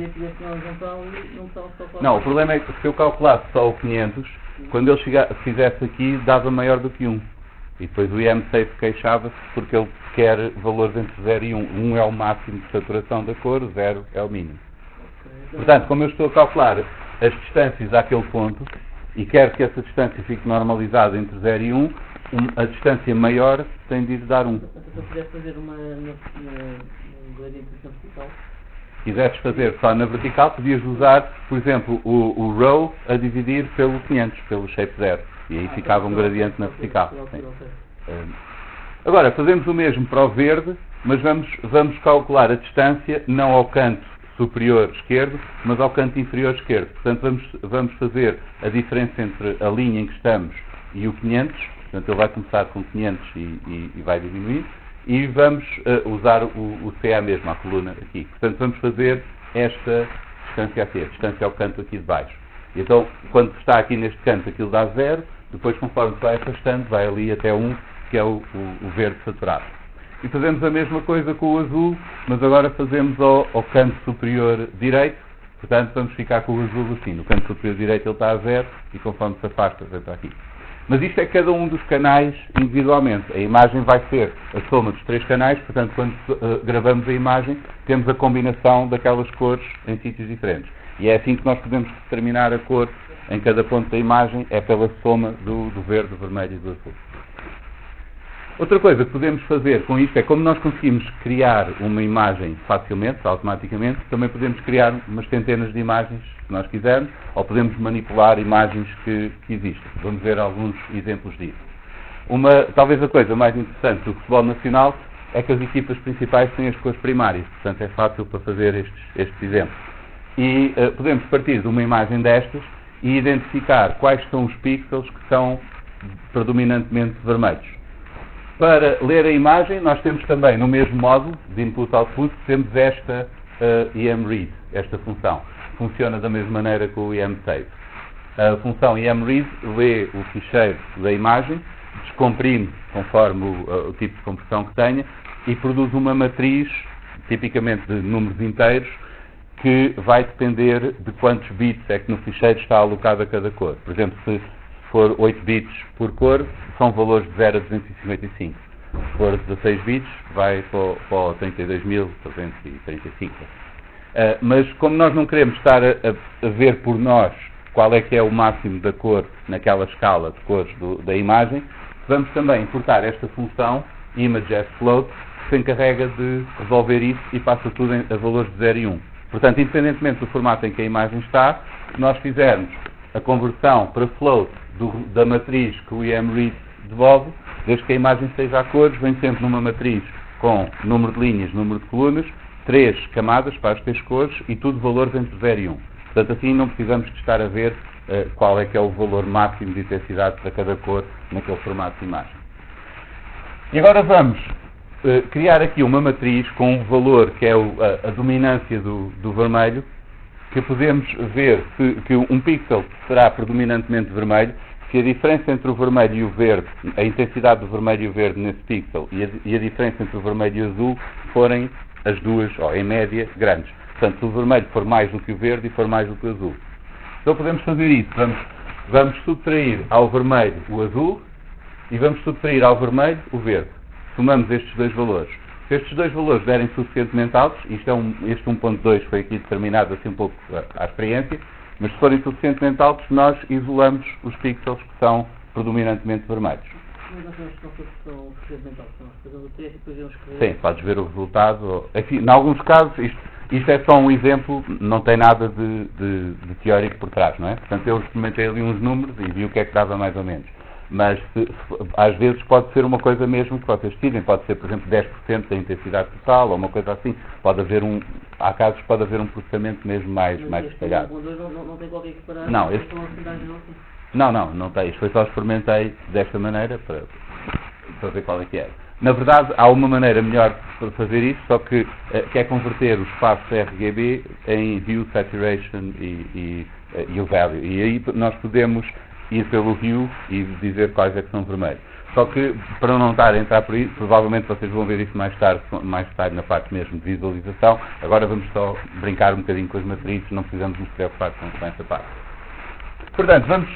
Não, o problema é que se eu calculasse só o 500, quando ele fizesse aqui, dava maior do que 1. E depois o IM6 queixava-se porque ele quer valores entre 0 e 1. 1 é o máximo de saturação da cor, 0 é o mínimo. Portanto, como eu estou a calcular as distâncias àquele ponto, e quero que essa distância fique normalizada entre 0 e 1, a distância maior tem de dar 1. Se eu pudesse fazer um gradiente vertical. Se quisesses fazer só na vertical, podias usar, por exemplo, o row a dividir pelo 500, pelo shape 0. E aí ficava um gradiente na vertical. Agora, fazemos o mesmo para o verde, mas vamos calcular a distância não ao canto superior esquerdo, mas ao canto inferior esquerdo. Portanto, vamos fazer a diferença entre a linha em que estamos e o 500. Portanto, ele vai começar com 500 e vai diminuir. E vamos usar o CA mesmo, a coluna aqui. Portanto, vamos fazer esta distância aqui, a distância ao canto aqui de baixo. E então, quando está aqui neste canto, aquilo dá 0. Depois, conforme se vai afastando, vai ali até 1, que é o verde saturado. E fazemos a mesma coisa com o azul, mas agora fazemos ao canto superior direito. Portanto, vamos ficar com o azul assim. No canto superior direito ele está a 0 e conforme se afasta, vem para aqui. Mas isto é cada um dos canais individualmente. A imagem vai ser a soma dos 3 canais, portanto, quando gravamos a imagem, temos a combinação daquelas cores em sítios diferentes. E é assim que nós podemos determinar a cor em cada ponto da imagem, é pela soma do verde, do vermelho e do azul. Outra coisa que podemos fazer com isto é, como nós conseguimos criar uma imagem facilmente, automaticamente, também podemos criar umas centenas de imagens, se nós quisermos, ou podemos manipular imagens que existem. Vamos ver alguns exemplos disso. Talvez a coisa mais interessante do futebol nacional é que as equipas principais têm as cores primárias, portanto é fácil para fazer estes exemplos. E podemos partir de uma imagem destas e identificar quais são os pixels que são predominantemente vermelhos. Para ler a imagem, nós temos também, no mesmo módulo de input-output, temos esta emRead, esta função. Funciona da mesma maneira que o emSave. A função emRead lê o ficheiro da imagem, descomprime conforme o tipo de compressão que tenha e produz uma matriz, tipicamente de números inteiros, que vai depender de quantos bits é que no ficheiro está alocado a cada cor. Por exemplo, se for 8 bits por cor, são valores de 0 a 255. Se for 16 bits, vai para o 32.335. Mas como nós não queremos estar a ver por nós qual é que é o máximo da cor naquela escala de cores da imagem, vamos também importar esta função ImageFloat, que se encarrega de resolver isso e passa tudo a valores de 0 e 1. Portanto, independentemente do formato em que a imagem está, se nós fizermos a conversão para float da matriz que o emRead devolve, desde que a imagem esteja a cores, vem sempre numa matriz com número de linhas, número de colunas, 3 camadas para as 3 cores e tudo valores entre 0 e 1. Portanto, assim não precisamos de estar a ver qual é que é o valor máximo de intensidade para cada cor naquele formato de imagem. E agora vamos criar aqui uma matriz com um valor que é a dominância do vermelho, que podemos ver que um pixel será predominantemente vermelho se a diferença entre o vermelho e o verde, a intensidade do vermelho e o verde nesse pixel e a diferença entre o vermelho e o azul forem as duas, ou em média, grandes. Portanto, se o vermelho for mais do que o verde e for mais do que o azul. Então podemos fazer isso. Vamos subtrair ao vermelho o azul e vamos subtrair ao vermelho o verde. Somamos estes dois valores. Se estes dois valores derem suficientemente altos, este 1.2 foi aqui determinado assim um pouco à experiência, mas se forem suficientemente altos, nós isolamos os pixels que são predominantemente vermelhos. Mas nós são suficientemente altos, nós fazemos o teste e depois vamos escrever. Sim, podes ver o resultado. Enfim, em alguns casos, isto é só um exemplo, não tem nada de teórico por trás, não é? Portanto, eu experimentei ali uns números e vi o que é que dava mais ou menos. Mas às vezes pode ser uma coisa mesmo que vocês decidem, pode ser, por exemplo, 10% da intensidade total ou uma coisa assim. Há casos que pode haver um processamento mesmo mais detalhado. Não tem qualquer que parar? Não, não tem. Isto foi só experimentei desta maneira para ver qual é que era. Na verdade, há uma maneira melhor para fazer isso, só que é converter o espaço RGB em Hue, Saturation e o Value. E aí nós podemos ir pelo Hue e dizer quais é que são vermelhos. Só que, para não estar a entrar por aí, provavelmente vocês vão ver isso mais tarde na parte mesmo de visualização. Agora vamos só brincar um bocadinho com as matrizes, não precisamos nos preocupar com essa parte. Portanto, vamos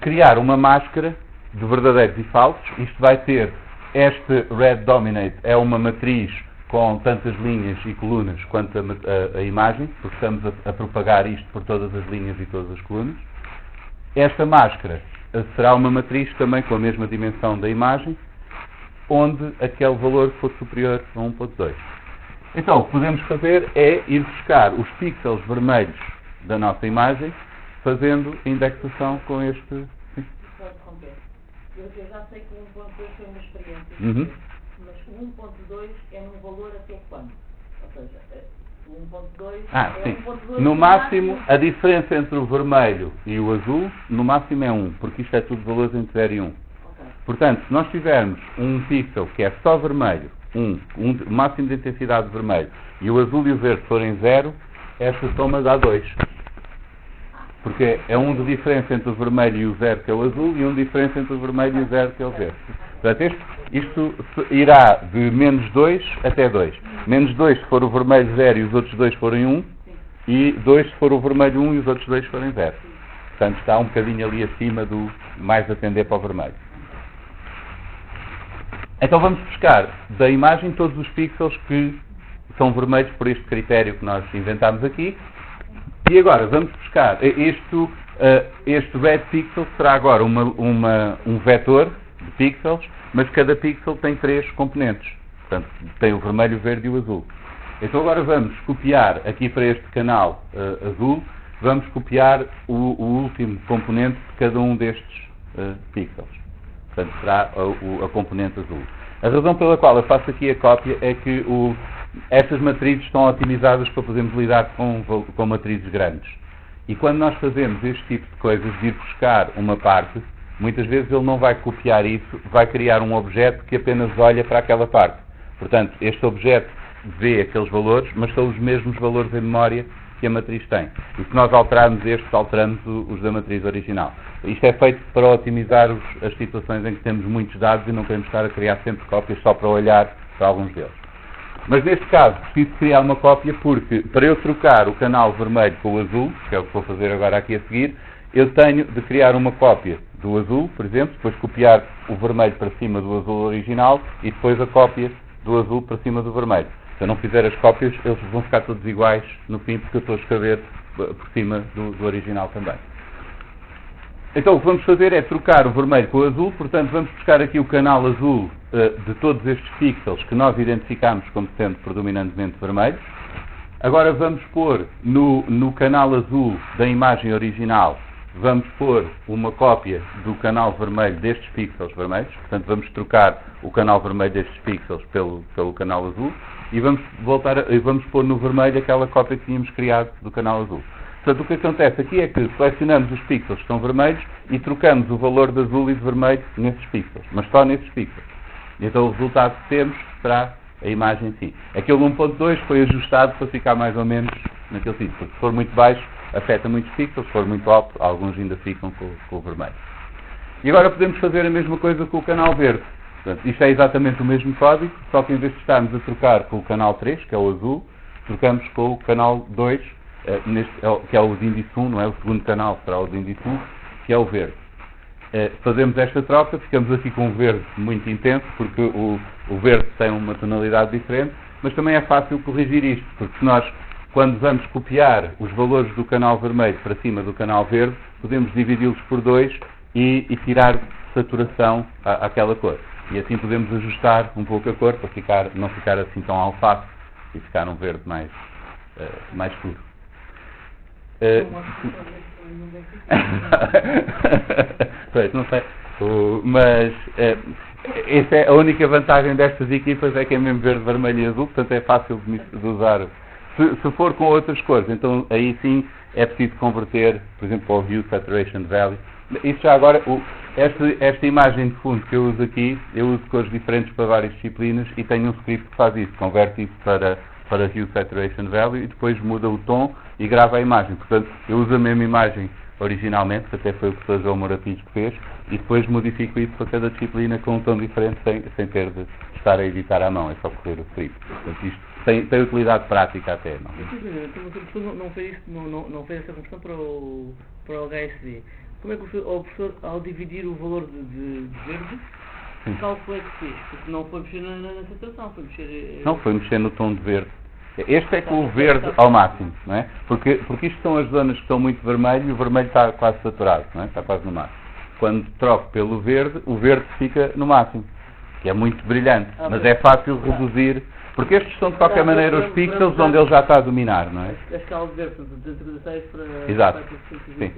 criar uma máscara de verdadeiros e falsos. Isto vai ter, este Red Dominate é uma matriz com tantas linhas e colunas quanto a imagem, porque estamos a propagar isto por todas as linhas e todas as colunas. Esta máscara será uma matriz também com a mesma dimensão da imagem, onde aquele valor for superior a 1.2. Então, o que podemos fazer é ir buscar os pixels vermelhos da nossa imagem, fazendo indexação com este... Sim. Eu já sei que o 1.2 foi uma experiência, mas o 1.2 é um valor até quando? Ou seja, o 1.2 sim. 1.2 No máximo, a diferença entre o vermelho e o azul, no máximo é 1, porque isto é tudo valores entre 0 e 1. Okay. Portanto, se nós tivermos um pixel que é só vermelho, o máximo de intensidade de vermelho, e o azul e o verde forem 0, esta soma dá 2. Porque é 1 de diferença entre o vermelho e o 0, que é o azul, e 1 de diferença entre o vermelho e o 0, que é o verde. Portanto, isto irá de menos 2 até 2. Menos 2 se for o vermelho 0 e os outros 2 forem 1, e 2 se for o vermelho 1 e os outros 2 forem 0. Portanto, está um bocadinho ali acima do mais a tender para o vermelho. Então vamos buscar da imagem todos os pixels que são vermelhos por este critério que nós inventámos aqui. E agora vamos buscar este red pixel será agora um vetor de pixels, mas cada pixel tem 3 componentes. Portanto, tem o vermelho, o verde e o azul. Então agora vamos copiar aqui para este canal azul, vamos copiar o último componente de cada um destes pixels. Portanto, será a componente azul. A razão pela qual eu faço aqui a cópia é que estas matrizes estão otimizadas para podermos lidar com matrizes grandes. E quando nós fazemos este tipo de coisas, de ir buscar uma parte, muitas vezes ele não vai copiar isso, vai criar um objeto que apenas olha para aquela parte. Portanto, este objeto vê aqueles valores, mas são os mesmos valores em memória que a matriz tem. E se nós alterarmos estes, alteramos os da matriz original. Isto é feito para otimizar as situações em que temos muitos dados e não queremos estar a criar sempre cópias só para olhar para alguns deles. Mas neste caso, preciso criar uma cópia porque, para eu trocar o canal vermelho com o azul, que é o que vou fazer agora aqui a seguir, eu tenho de criar uma cópia do azul, por exemplo, depois copiar o vermelho para cima do azul original e depois a cópia do azul para cima do vermelho. Se eu não fizer as cópias, eles vão ficar todos iguais no fim, porque eu estou a escrever por cima do original também. Então o que vamos fazer é trocar o vermelho com o azul, portanto vamos buscar aqui o canal azul de todos estes pixels que nós identificamos como sendo predominantemente vermelhos. Agora vamos pôr no canal azul da imagem original, vamos pôr uma cópia do canal vermelho destes pixels vermelhos, portanto vamos trocar o canal vermelho destes pixels pelo canal azul e vamos pôr no vermelho aquela cópia que tínhamos criado do canal azul. Portanto, o que acontece aqui é que selecionamos os pixels que estão vermelhos e trocamos o valor de azul e de vermelho nesses pixels, mas só nesses pixels. E então o resultado que temos será a imagem em si. Aquele 1.2 foi ajustado para ficar mais ou menos naquele sítio, porque se for muito baixo afeta muitos pixels, se for muito alto alguns ainda ficam com o vermelho. E agora podemos fazer a mesma coisa com o canal verde. Portanto, isto é exatamente o mesmo código, só que em vez de estarmos a trocar com o canal 3, que é o azul, trocamos com o canal 2, que é o de índice 1, não é? O segundo canal será o de índice 1, que é o verde. Fazemos esta troca, ficamos aqui com um verde muito intenso, porque o verde tem uma tonalidade diferente, mas também é fácil corrigir isto, porque nós, quando vamos copiar os valores do canal vermelho para cima do canal verde, podemos dividi-los por 2 e tirar saturação àquela cor. E assim podemos ajustar um pouco a cor para não ficar assim tão alface e ficar um verde mais escuro. Pois, não sei. Mas essa é a única vantagem destas equipas, é que é mesmo verde, vermelho e azul, portanto é fácil de usar. Se for com outras cores, então aí sim é preciso converter, por exemplo, para o Hue Saturation Value. Isso já agora, esta imagem de fundo que eu uso aqui, eu uso cores diferentes para várias disciplinas e tenho um script que faz isso, converte isso para Hue Saturation Value e depois muda o tom e grava a imagem. Portanto, eu uso a mesma imagem originalmente, que até foi o professor João Moratis que fez, e depois modifico isso para cada disciplina com um tom diferente sem ter de estar a editar à mão, é só correr o script. Portanto, isto tem utilidade prática até, não? Então o professor não fez essa função para o HSD. Como é que o professor, ao dividir o valor de verde, qual foi que fez? Porque não foi mexer na saturação, foi mexer... Não, foi mexer no tom de verde. Este é com o verde ao máximo, não é? Porque isto são as zonas que estão muito vermelho e o vermelho está quase saturado, não é? Está quase no máximo. Quando troco pelo verde, o verde fica no máximo, que é muito brilhante, mas é fácil reduzir, porque estes são de qualquer maneira os pixels onde ele já está a dominar, não é? A escala de verde, portanto, de 216 para... Exato, sim.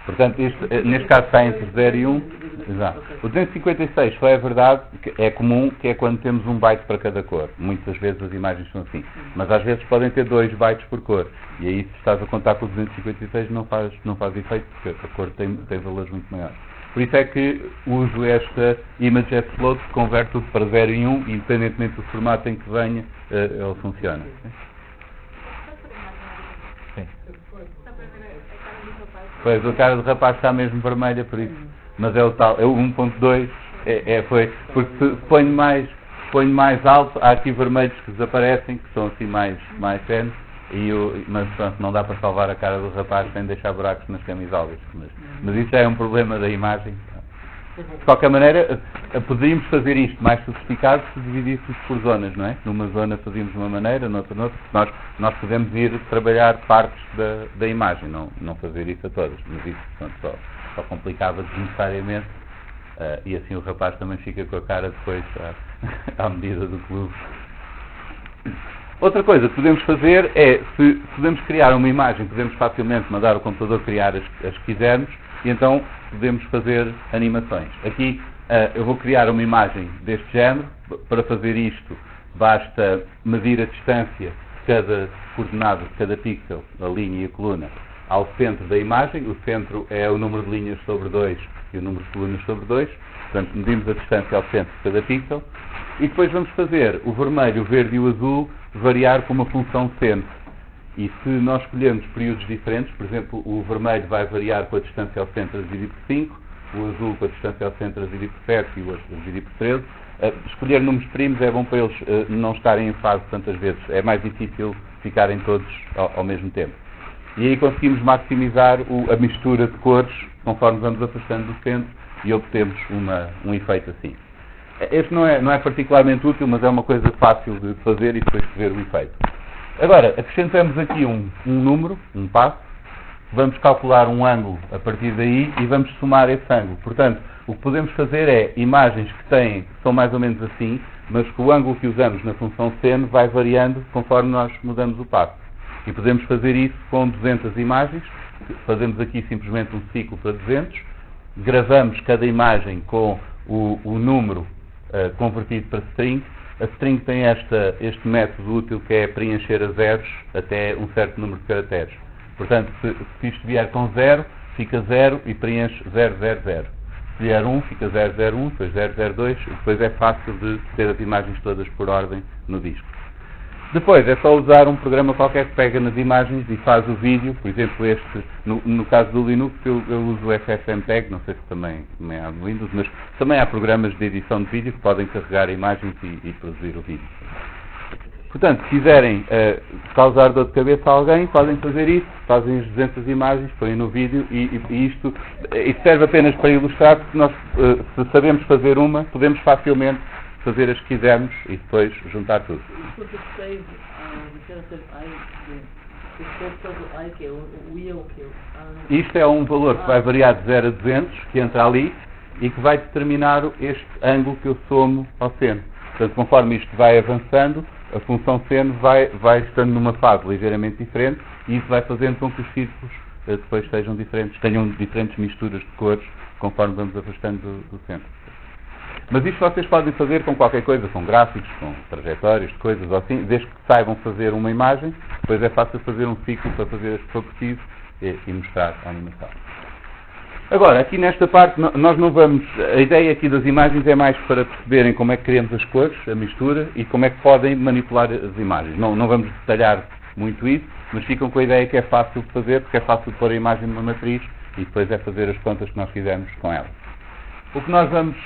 Portanto, isto, neste caso está entre 0 e 1. Exato. O 256 só é verdade, que é comum, que é quando temos 1 byte para cada cor. Muitas vezes as imagens são assim. Mas às vezes podem ter 2 bytes por cor. E aí, se estás a contar com o 256, não faz efeito, porque a cor tem valores muito maiores. Por isso é que uso esta image as float, que converte tudo para 0 e 1, e independentemente do formato em que venha, ele funciona. Sim. Pois, a cara do rapaz está mesmo vermelha por isso. Mas é o tal, é o 1.2, porque se ponho mais alto, há aqui vermelhos que desaparecem, que são assim mais tenues, mas pronto, não dá para salvar a cara do rapaz sem deixar buracos nas camisolas. Mas isso é um problema da imagem. De qualquer maneira, poderíamos fazer isto mais sofisticado se dividíssemos por zonas, não é? Numa zona fazíamos de uma maneira, noutra. Nós podemos ir trabalhar partes da imagem, não fazer isso a todas, mas isso pronto, só complicava desnecessariamente e assim o rapaz também fica com a cara depois à medida do clube. Outra coisa que podemos fazer é, se podemos criar uma imagem, podemos facilmente mandar o computador criar as que quisermos, e então podemos fazer animações. Aqui eu vou criar uma imagem deste género. Para fazer isto basta medir a distância de cada coordenada, de cada pixel, a linha e a coluna, ao centro da imagem. O centro é o número de linhas sobre 2 e o número de colunas sobre 2. Portanto, medimos a distância ao centro de cada pixel. E depois vamos fazer o vermelho, o verde e o azul variar com uma função centro. E se nós escolhermos períodos diferentes, por exemplo, o vermelho vai variar com a distância ao centro a dividir por 5, o azul com a distância ao centro a dividir por 7 e o outro a dividir por 13. Escolher números primos é bom para eles não estarem em fase tantas vezes. É mais difícil ficarem todos ao mesmo tempo. E aí conseguimos maximizar a mistura de cores conforme vamos afastando do centro e obtemos um efeito assim. Este não é particularmente útil, mas é uma coisa fácil de fazer e depois de ver o efeito. Agora, acrescentamos aqui um número, um passo, vamos calcular um ângulo a partir daí e vamos somar esse ângulo. Portanto, o que podemos fazer é imagens que são mais ou menos assim, mas que o ângulo que usamos na função sen vai variando conforme nós mudamos o passo. E podemos fazer isso com 200 imagens, fazemos aqui simplesmente um ciclo para 200, gravamos cada imagem com o número convertido para string. A string tem este método útil que é preencher a zeros até um certo número de caracteres. Portanto, se isto vier com 0, fica 0 e preenche 000. Se vier 1, fica 001, depois 002, e depois é fácil de ter as imagens todas por ordem no disco. Depois é só usar um programa qualquer que pega nas imagens e faz o vídeo. Por exemplo, no caso do Linux eu uso o FFmpeg, não sei se também há no Windows, mas também há programas de edição de vídeo que podem carregar imagens e produzir o vídeo. Portanto, se quiserem causar dor de cabeça a alguém, podem fazer isso, fazem as 200 imagens, põem no vídeo e isto serve apenas para ilustrar, porque nós, se sabemos fazer uma, podemos facilmente fazer as que quisermos e depois juntar tudo. Isto é um valor que vai variar de 0 a 200, que entra ali, e que vai determinar este ângulo que eu somo ao seno. Portanto, conforme isto vai avançando, a função seno vai estando numa fase ligeiramente diferente, e isso vai fazendo com que os círculos depois sejam diferentes, tenham diferentes misturas de cores, conforme vamos afastando do centro. Mas isto vocês podem fazer com qualquer coisa, com gráficos, com trajetórias, de coisas assim, desde que saibam fazer uma imagem, depois é fácil fazer um ciclo para fazer as que for preciso e mostrar a animação. Agora, aqui nesta parte, nós não vamos... A ideia aqui das imagens é mais para perceberem como é que criamos as cores, a mistura, e como é que podem manipular as imagens. Não vamos detalhar muito isso, mas ficam com a ideia que é fácil de fazer, porque é fácil de pôr a imagem numa matriz e depois é fazer as contas que nós quisermos com ela. O que nós vamos...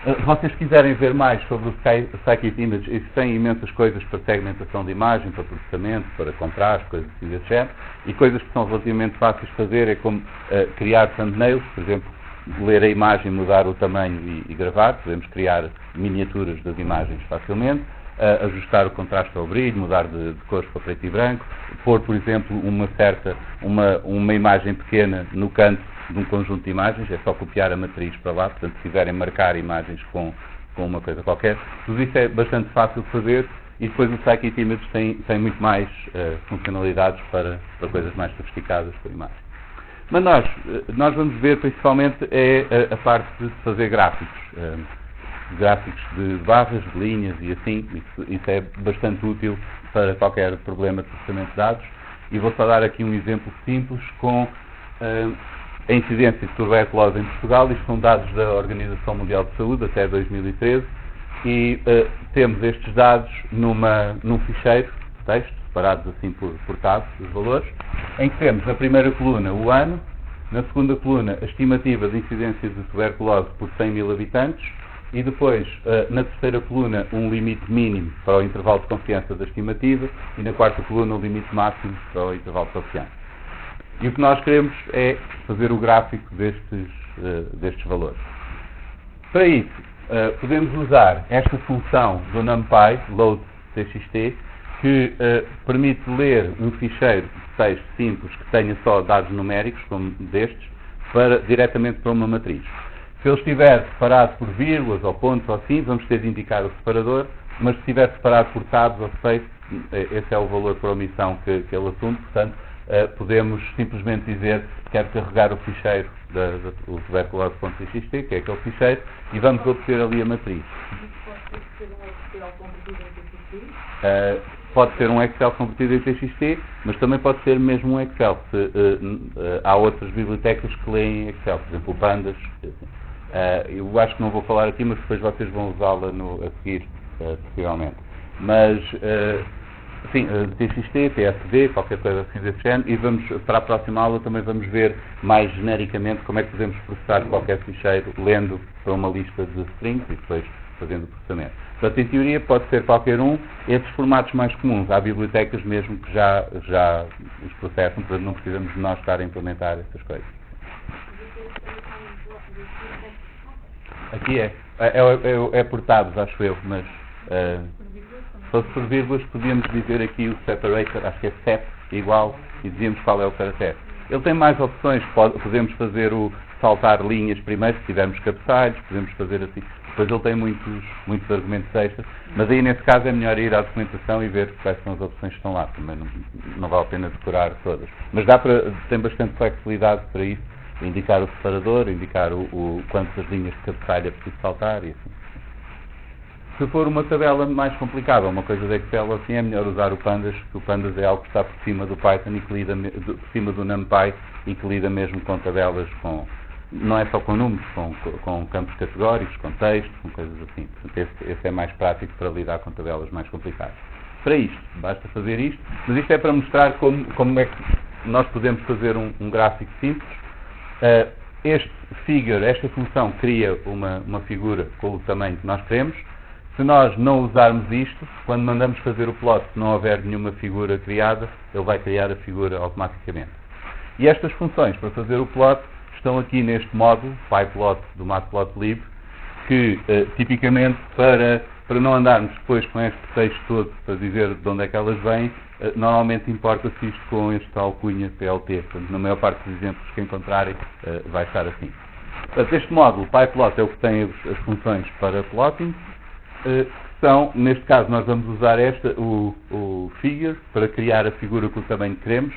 se vocês quiserem ver mais sobre o Scikit Image, isso tem imensas coisas para segmentação de imagem, para processamento, para contraste, coisas assim desse género, e coisas que são relativamente fáceis de fazer é como criar thumbnails, por exemplo, ler a imagem, mudar o tamanho e gravar. Podemos criar miniaturas das imagens facilmente, ajustar o contraste ao brilho, mudar de cores para preto e branco, pôr, por exemplo, uma imagem pequena no canto de um conjunto de imagens, é só copiar a matriz para lá. Portanto, se quiserem marcar imagens com uma coisa qualquer, tudo isso é bastante fácil de fazer, e depois o Scikit Image tem muito mais funcionalidades para coisas mais sofisticadas com a imagem. Mas nós vamos ver principalmente a parte de fazer gráficos, gráficos de barras, de linhas e assim. Isso é bastante útil para qualquer problema de processamento de dados, e vou só dar aqui um exemplo simples com a incidência de tuberculose em Portugal. Isto são dados da Organização Mundial de Saúde até 2013 e temos estes dados num ficheiro de texto, separados assim por tabs, os valores, em que temos na primeira coluna o ano, na segunda coluna a estimativa de incidência de tuberculose por 100 mil habitantes e depois, na terceira coluna, um limite mínimo para o intervalo de confiança da estimativa e na quarta coluna, um limite máximo para o intervalo de confiança. E o que nós queremos é fazer o gráfico destes valores. Para isso, podemos usar esta função do NumPy, load_txt, que permite ler um ficheiro de texto simples que tenha só dados numéricos, como destes, diretamente para uma matriz. Se ele estiver separado por vírgulas ou pontos ou assim, vamos ter de indicar o separador, mas se estiver separado por tabs ou space, esse é o valor por omissão que ele assume, portanto, podemos simplesmente dizer que quero carregar o ficheiro, o tuberculose.txt, que é aquele ficheiro, e vamos obter ali a matriz. Pode ser um Excel convertido em TXT, mas também pode ser mesmo um Excel. Há outras bibliotecas que leem Excel, por exemplo, o Pandas. Eu acho que não vou falar aqui, mas depois vocês vão usá-la a seguir, possivelmente. Mas, sim, TXT, PSD, qualquer coisa assim desse género, e para a próxima aula também vamos ver mais genericamente como é que podemos processar qualquer ficheiro lendo para uma lista de strings e depois fazendo o processamento. Portanto, em teoria pode ser qualquer um. Esses formatos mais comuns, há bibliotecas mesmo que já os processam, portanto não precisamos de nós estar a implementar essas coisas. Aqui é por tabs, acho eu, mas se fosse por vírgulas podíamos dizer aqui o separator, acho que é sep igual, e dizíamos qual é o caractere. Ele tem mais opções, podemos fazer o saltar linhas primeiro, se tivermos cabeçalhos, podemos fazer assim. Depois ele tem muitos argumentos extras, mas aí nesse caso é melhor ir à documentação e ver quais são as opções que estão lá, também não vale a pena decorar todas. Mas tem bastante flexibilidade para isso, indicar o separador, indicar quantas linhas de cabeçalho é preciso saltar e assim. Se for uma tabela mais complicada, uma coisa de Excel assim, é melhor usar o Pandas, porque o Pandas é algo que está por cima do Python e que lida por cima do NumPy e que lida mesmo com tabelas, não é só com números, com campos categóricos, com texto, com coisas assim. Portanto, esse é mais prático para lidar com tabelas mais complicadas. Para isto, basta fazer isto, mas isto é para mostrar como é que nós podemos fazer um gráfico simples. Esta função cria uma figura com o tamanho que nós queremos. Se nós não usarmos isto, quando mandamos fazer o plot, se não houver nenhuma figura criada, ele vai criar a figura automaticamente. E estas funções para fazer o plot estão aqui neste módulo, pyplot do matplotlib, que tipicamente para não andarmos depois com este texto todo para dizer de onde é que elas vêm, normalmente importa-se isto com este alcunha PLT. Portanto, na maior parte dos exemplos que encontrarem vai estar assim. Portanto, este módulo pyplot é o que tem as funções para plotting. Neste caso nós vamos usar o figure para criar a figura com o tamanho que queremos.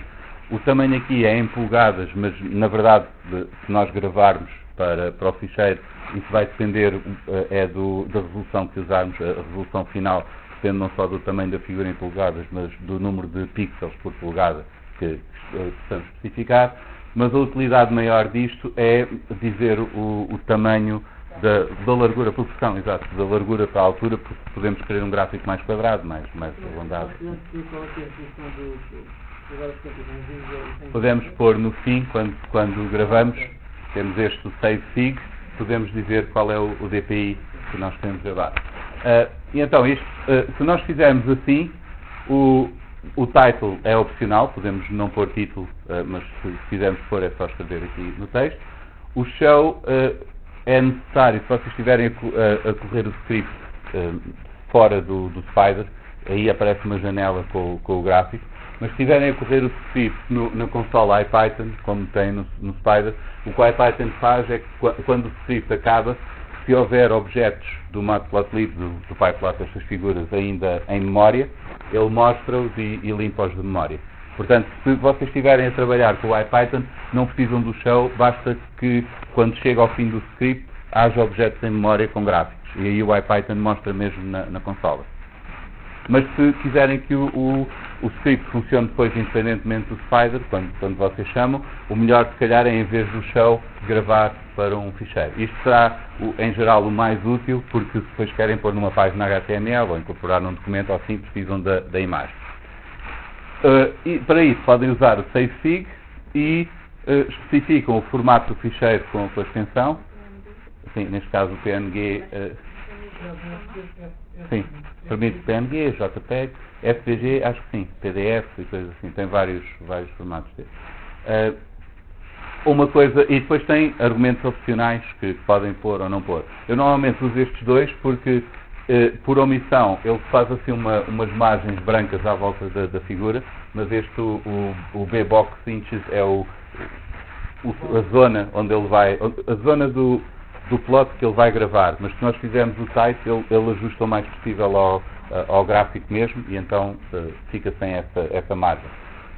O tamanho aqui é em polegadas, mas na verdade se nós gravarmos para o ficheiro, isso vai depender da resolução que usarmos, a resolução final depende não só do tamanho da figura em polegadas, mas do número de pixels por polegada que precisamos especificar. Mas a utilidade maior disto é dizer o tamanho da largura, proporção, exato, da largura para a altura, porque podemos querer um gráfico mais quadrado, mais arredondado. Podemos pôr no fim, quando gravamos, temos este save fig, podemos dizer qual é o DPI que nós queremos gravar. E então, se nós fizermos assim, o title é opcional, podemos não pôr título, mas se quisermos pôr é só escrever aqui no texto. O show é necessário, se vocês estiverem a correr o script fora do Spider, aí aparece uma janela com o gráfico, mas se estiverem a correr o script na console IPython, como tem no Spider, o que o IPython faz é que quando o script acaba, se houver objetos do matplotlib, do pyplot, estas figuras ainda em memória, ele mostra-os e limpa-os de memória. Portanto, se vocês estiverem a trabalhar com o IPython, não precisam do show, basta que quando chega ao fim do script, haja objetos em memória com gráficos. E aí o IPython mostra mesmo na consola. Mas se quiserem que o script funcione depois independentemente do Spider, quando vocês chamam, o melhor se calhar é em vez do show, gravar para um ficheiro. Isto será, em geral, o mais útil, porque se depois querem pôr numa página HTML ou incorporar num documento ou assim, precisam da imagem. E para isso podem usar o savefig e especificam o formato do ficheiro com a extensão, assim, neste caso o PNG Sim, permite PNG, JPEG, SVG, acho que sim, PDF e coisas assim, tem vários formatos desses. Uma coisa, e depois tem argumentos opcionais que podem pôr ou não pôr. Eu normalmente uso estes dois porque, por omissão, ele faz assim umas margens brancas à volta da figura, mas este, o B-Box Inches, é a zona onde ele vai, a zona do plot que ele vai gravar, mas se nós fizermos o type, ele ajusta o mais possível ao gráfico mesmo, e então fica sem essa margem.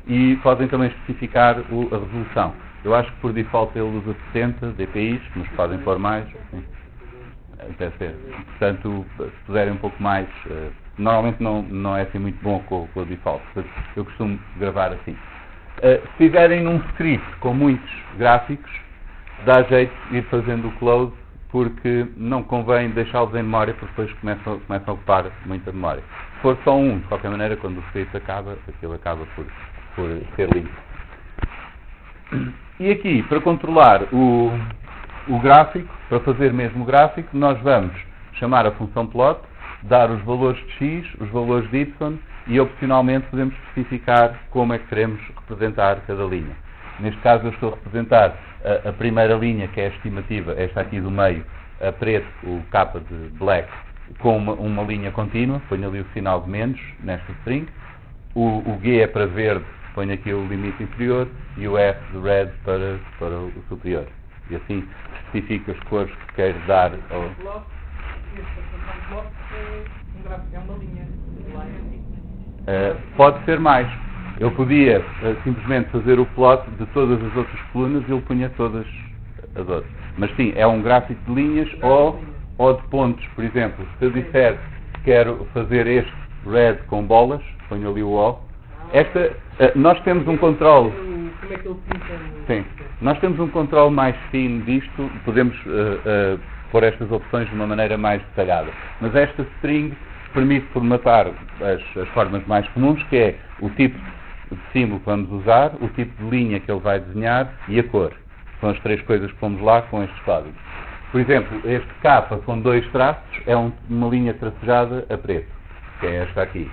E podem também especificar a resolução. Eu acho que por default ele usa 60 dpi, mas podem pôr mais. Sim. Deve ser. Portanto, se puderem um pouco mais, normalmente não é assim muito bom com o default. Portanto, eu costumo gravar assim. Se estiverem num script com muitos gráficos, dá jeito de ir fazendo o close, porque não convém deixá-los em memória, porque depois começam a ocupar muita memória. Se for só um, de qualquer maneira, quando o script acaba, aquilo acaba por ser limpo. E aqui, para controlar o gráfico, para fazer mesmo o gráfico, nós vamos chamar a função plot, dar os valores de x, os valores de y, e opcionalmente podemos especificar como é que queremos representar cada linha. Neste caso eu estou a representar a primeira linha, que é a estimativa, esta aqui do meio, a preto, o K de black, com uma linha contínua, ponho ali o sinal de menos nesta string, o G é para verde, ponho aqui o limite inferior, e o F de red para o superior. E assim especifico as cores que quero dar ao... É uma linha. Pode ser mais. Eu podia simplesmente fazer o plot de todas as outras colunas e ele punha todas as outras. Mas sim, é um gráfico de linhas ou de pontos. Por exemplo, se eu disser que quero fazer este red com bolas, ponho ali o O. Nós temos um controle. Como é que ele pinta? Sim. Nós temos um controle mais fino disto. Podemos pôr estas opções de uma maneira mais detalhada. Mas esta string permite formatar as formas mais comuns, que é o tipo de símbolo que vamos usar, o tipo de linha que ele vai desenhar e a cor. São as três coisas que pomos lá com estes códigos. Por exemplo, este K com dois traços é uma linha tracejada a preto, que é esta aqui.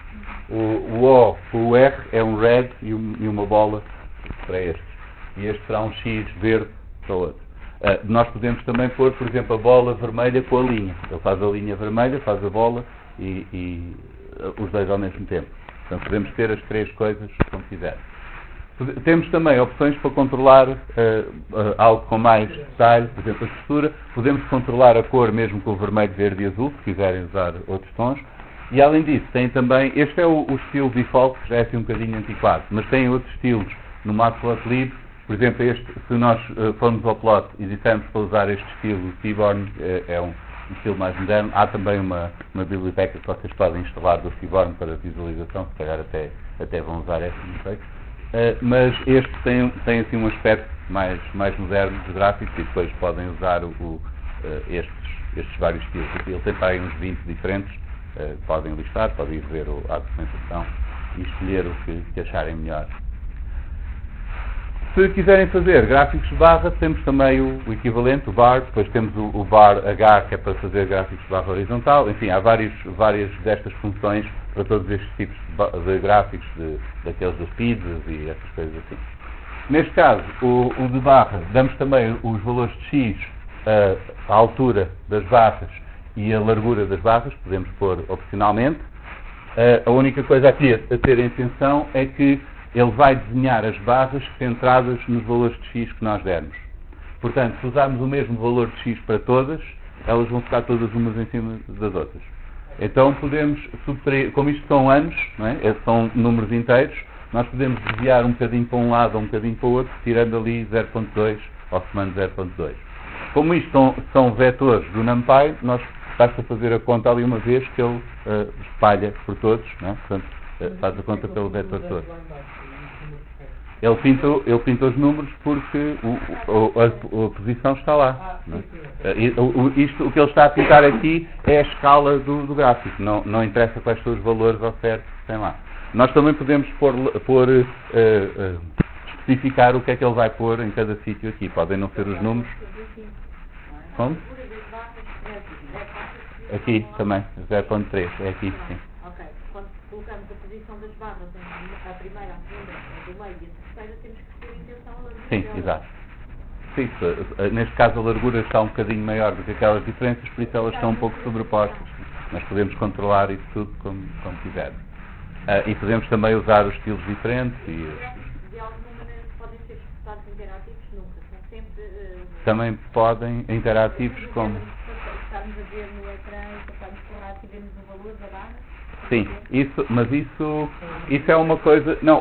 O O com o R é um red e uma bola para este. E este será um X verde para o outro. Nós podemos também pôr, por exemplo, a bola vermelha com a linha. Ele faz a linha vermelha, faz a bola e os dois ao mesmo tempo. Portanto, podemos ter as três coisas como quiser. Temos também opções para controlar algo com mais detalhe, por exemplo, a textura. Podemos controlar a cor mesmo com o vermelho, verde e azul, se quiserem usar outros tons. E além disso, tem também, este é o estilo default, que já é assim um bocadinho antiquado, mas tem outros estilos no Matplotlib. Por exemplo, se nós formos ao plot e dissermos para usar este estilo, o Seaborn é um estilo mais moderno. Há também uma biblioteca que vocês podem instalar do Seaborn para visualização, se calhar até vão usar esta, não sei. Mas este tem assim um aspecto mais moderno dos gráficos e depois podem usar estes vários estilos. Ele tem para aí uns 20 diferentes, podem listar, podem ir ver a documentação e escolher o que acharem melhor. Se quiserem fazer gráficos de barra, temos também o equivalente, o bar, depois temos o bar H, que é para fazer gráficos de barra horizontal. Enfim, há várias destas funções para todos estes tipos de gráficos, daqueles das pizzas e essas coisas assim. Neste caso, o de barra, damos também os valores de x, a altura das barras e a largura das barras, podemos pôr opcionalmente. A única coisa aqui a ter em atenção é que ele vai desenhar as barras centradas nos valores de x que nós dermos. Portanto, se usarmos o mesmo valor de x para todas, elas vão ficar todas umas em cima das outras. Então podemos subtrair, como isto são anos, não é? São números inteiros, nós podemos desviar um bocadinho para um lado ou um bocadinho para o outro, tirando ali 0.2 ou somando 0.2. Como isto são vetores do NumPy, nós basta fazer a conta ali uma vez que ele espalha por todos, não é? Portanto, faz a conta pelo vetor todo. Ele pinta os números porque a posição está lá. Não é? O que ele está a pintar aqui é a escala do gráfico. Não interessa quais são os valores ao certo que tem lá. Nós também podemos especificar o que é que ele vai pôr em cada sítio aqui. Podem não ser os números. Como? Aqui também, 0.3, é aqui, sim. Ok. Quando colocamos a posição das barras, a primeira, a segunda, a do meio e a terceira, temos que ter intenção a largura Sim, dela. exato. Sim, neste caso a largura está um bocadinho maior do que aquelas diferenças, por isso elas estão um pouco sobrepostas. Nós podemos controlar isso tudo como quisermos. E podemos também usar os estilos diferentes. De alguma maneira podem ser resultados interativos? Nunca. São sempre... Também podem, interativos como... Estarmos a ver no ecrã e passarmos por lá e vemos o valor da barra? Sim, mas isso é uma coisa... Não,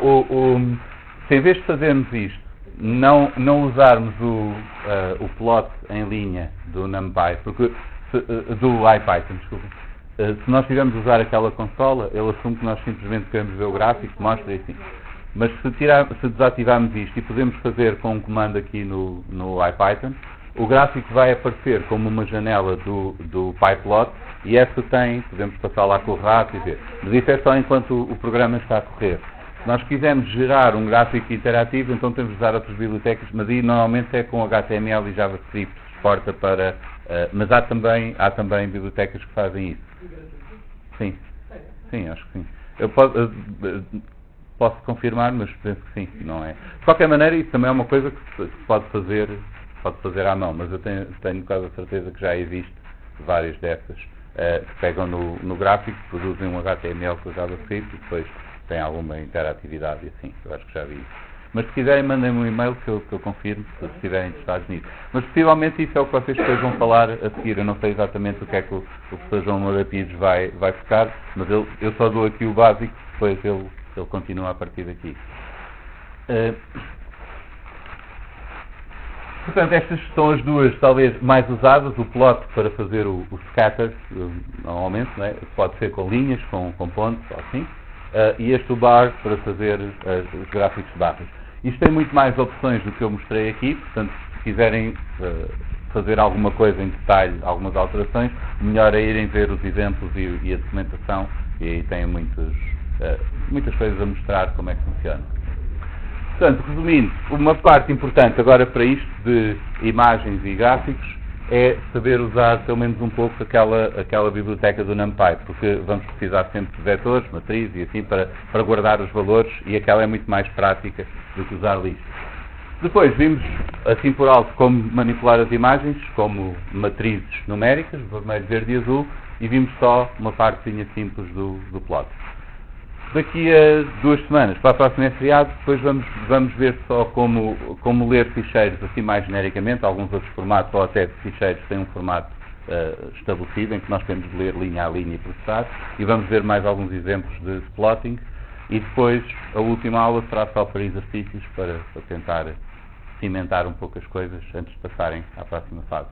se em vez de fazermos isto, não usarmos o plot em linha do NumPy, do IPython, desculpa. Se nós tivermos a usar aquela consola, ele assume que nós simplesmente queremos ver o gráfico, mostra e assim. Mas se desativarmos isto e podemos fazer com um comando aqui no IPython, o gráfico vai aparecer como uma janela do PyPlot e essa podemos passar lá com o rato e ver. Mas isso é só enquanto o programa está a correr. Se nós quisermos gerar um gráfico interativo, então temos de usar outras bibliotecas, mas aí normalmente é com HTML e JavaScript, suporta para... mas há também bibliotecas que fazem isso. Sim, acho que sim. Eu posso confirmar, mas penso que sim, não é. De qualquer maneira, isso também é uma coisa que se pode fazer à mão, mas eu tenho quase a certeza que já existe várias dessas que pegam no gráfico, produzem um HTML com JavaScript e depois tem alguma interatividade e assim, eu acho que já vi isso. Mas se quiserem, mandem-me um e-mail que eu confirmo, se estiverem interessados nisso. Mas possivelmente isso é o que vocês depois vão falar a seguir. Eu não sei exatamente o que é que o professor João Moura Pires vai focar, mas eu só dou aqui o básico, depois ele continua a partir daqui. Portanto, estas são as duas, talvez, mais usadas. O plot para fazer o scatter, normalmente, não é? Pode ser com linhas, com pontos, ou assim. E este o bar para fazer os gráficos de barras. Isto tem muito mais opções do que eu mostrei aqui, portanto, se quiserem fazer alguma coisa em detalhe, algumas alterações, o melhor é irem ver os exemplos e a documentação, e aí tem muitas coisas a mostrar como é que funciona. Portanto, resumindo, uma parte importante agora para isto de imagens e gráficos é saber usar pelo menos um pouco aquela biblioteca do NumPy, porque vamos precisar sempre de vetores, matrizes e assim para guardar os valores, e aquela é muito mais prática do que usar listas. Depois vimos, assim por alto, como manipular as imagens, como matrizes numéricas, vermelho, verde e azul, e vimos só uma partezinha simples do plot. Daqui a 2 semanas, para a próxima é feriado, depois vamos ver só como ler ficheiros assim mais genericamente. Alguns outros formatos, ou até ficheiros, têm um formato estabelecido, em que nós temos de ler linha a linha e processar, e vamos ver mais alguns exemplos de plotting, e depois a última aula será só para exercícios, para tentar cimentar um pouco as coisas antes de passarem à próxima fase.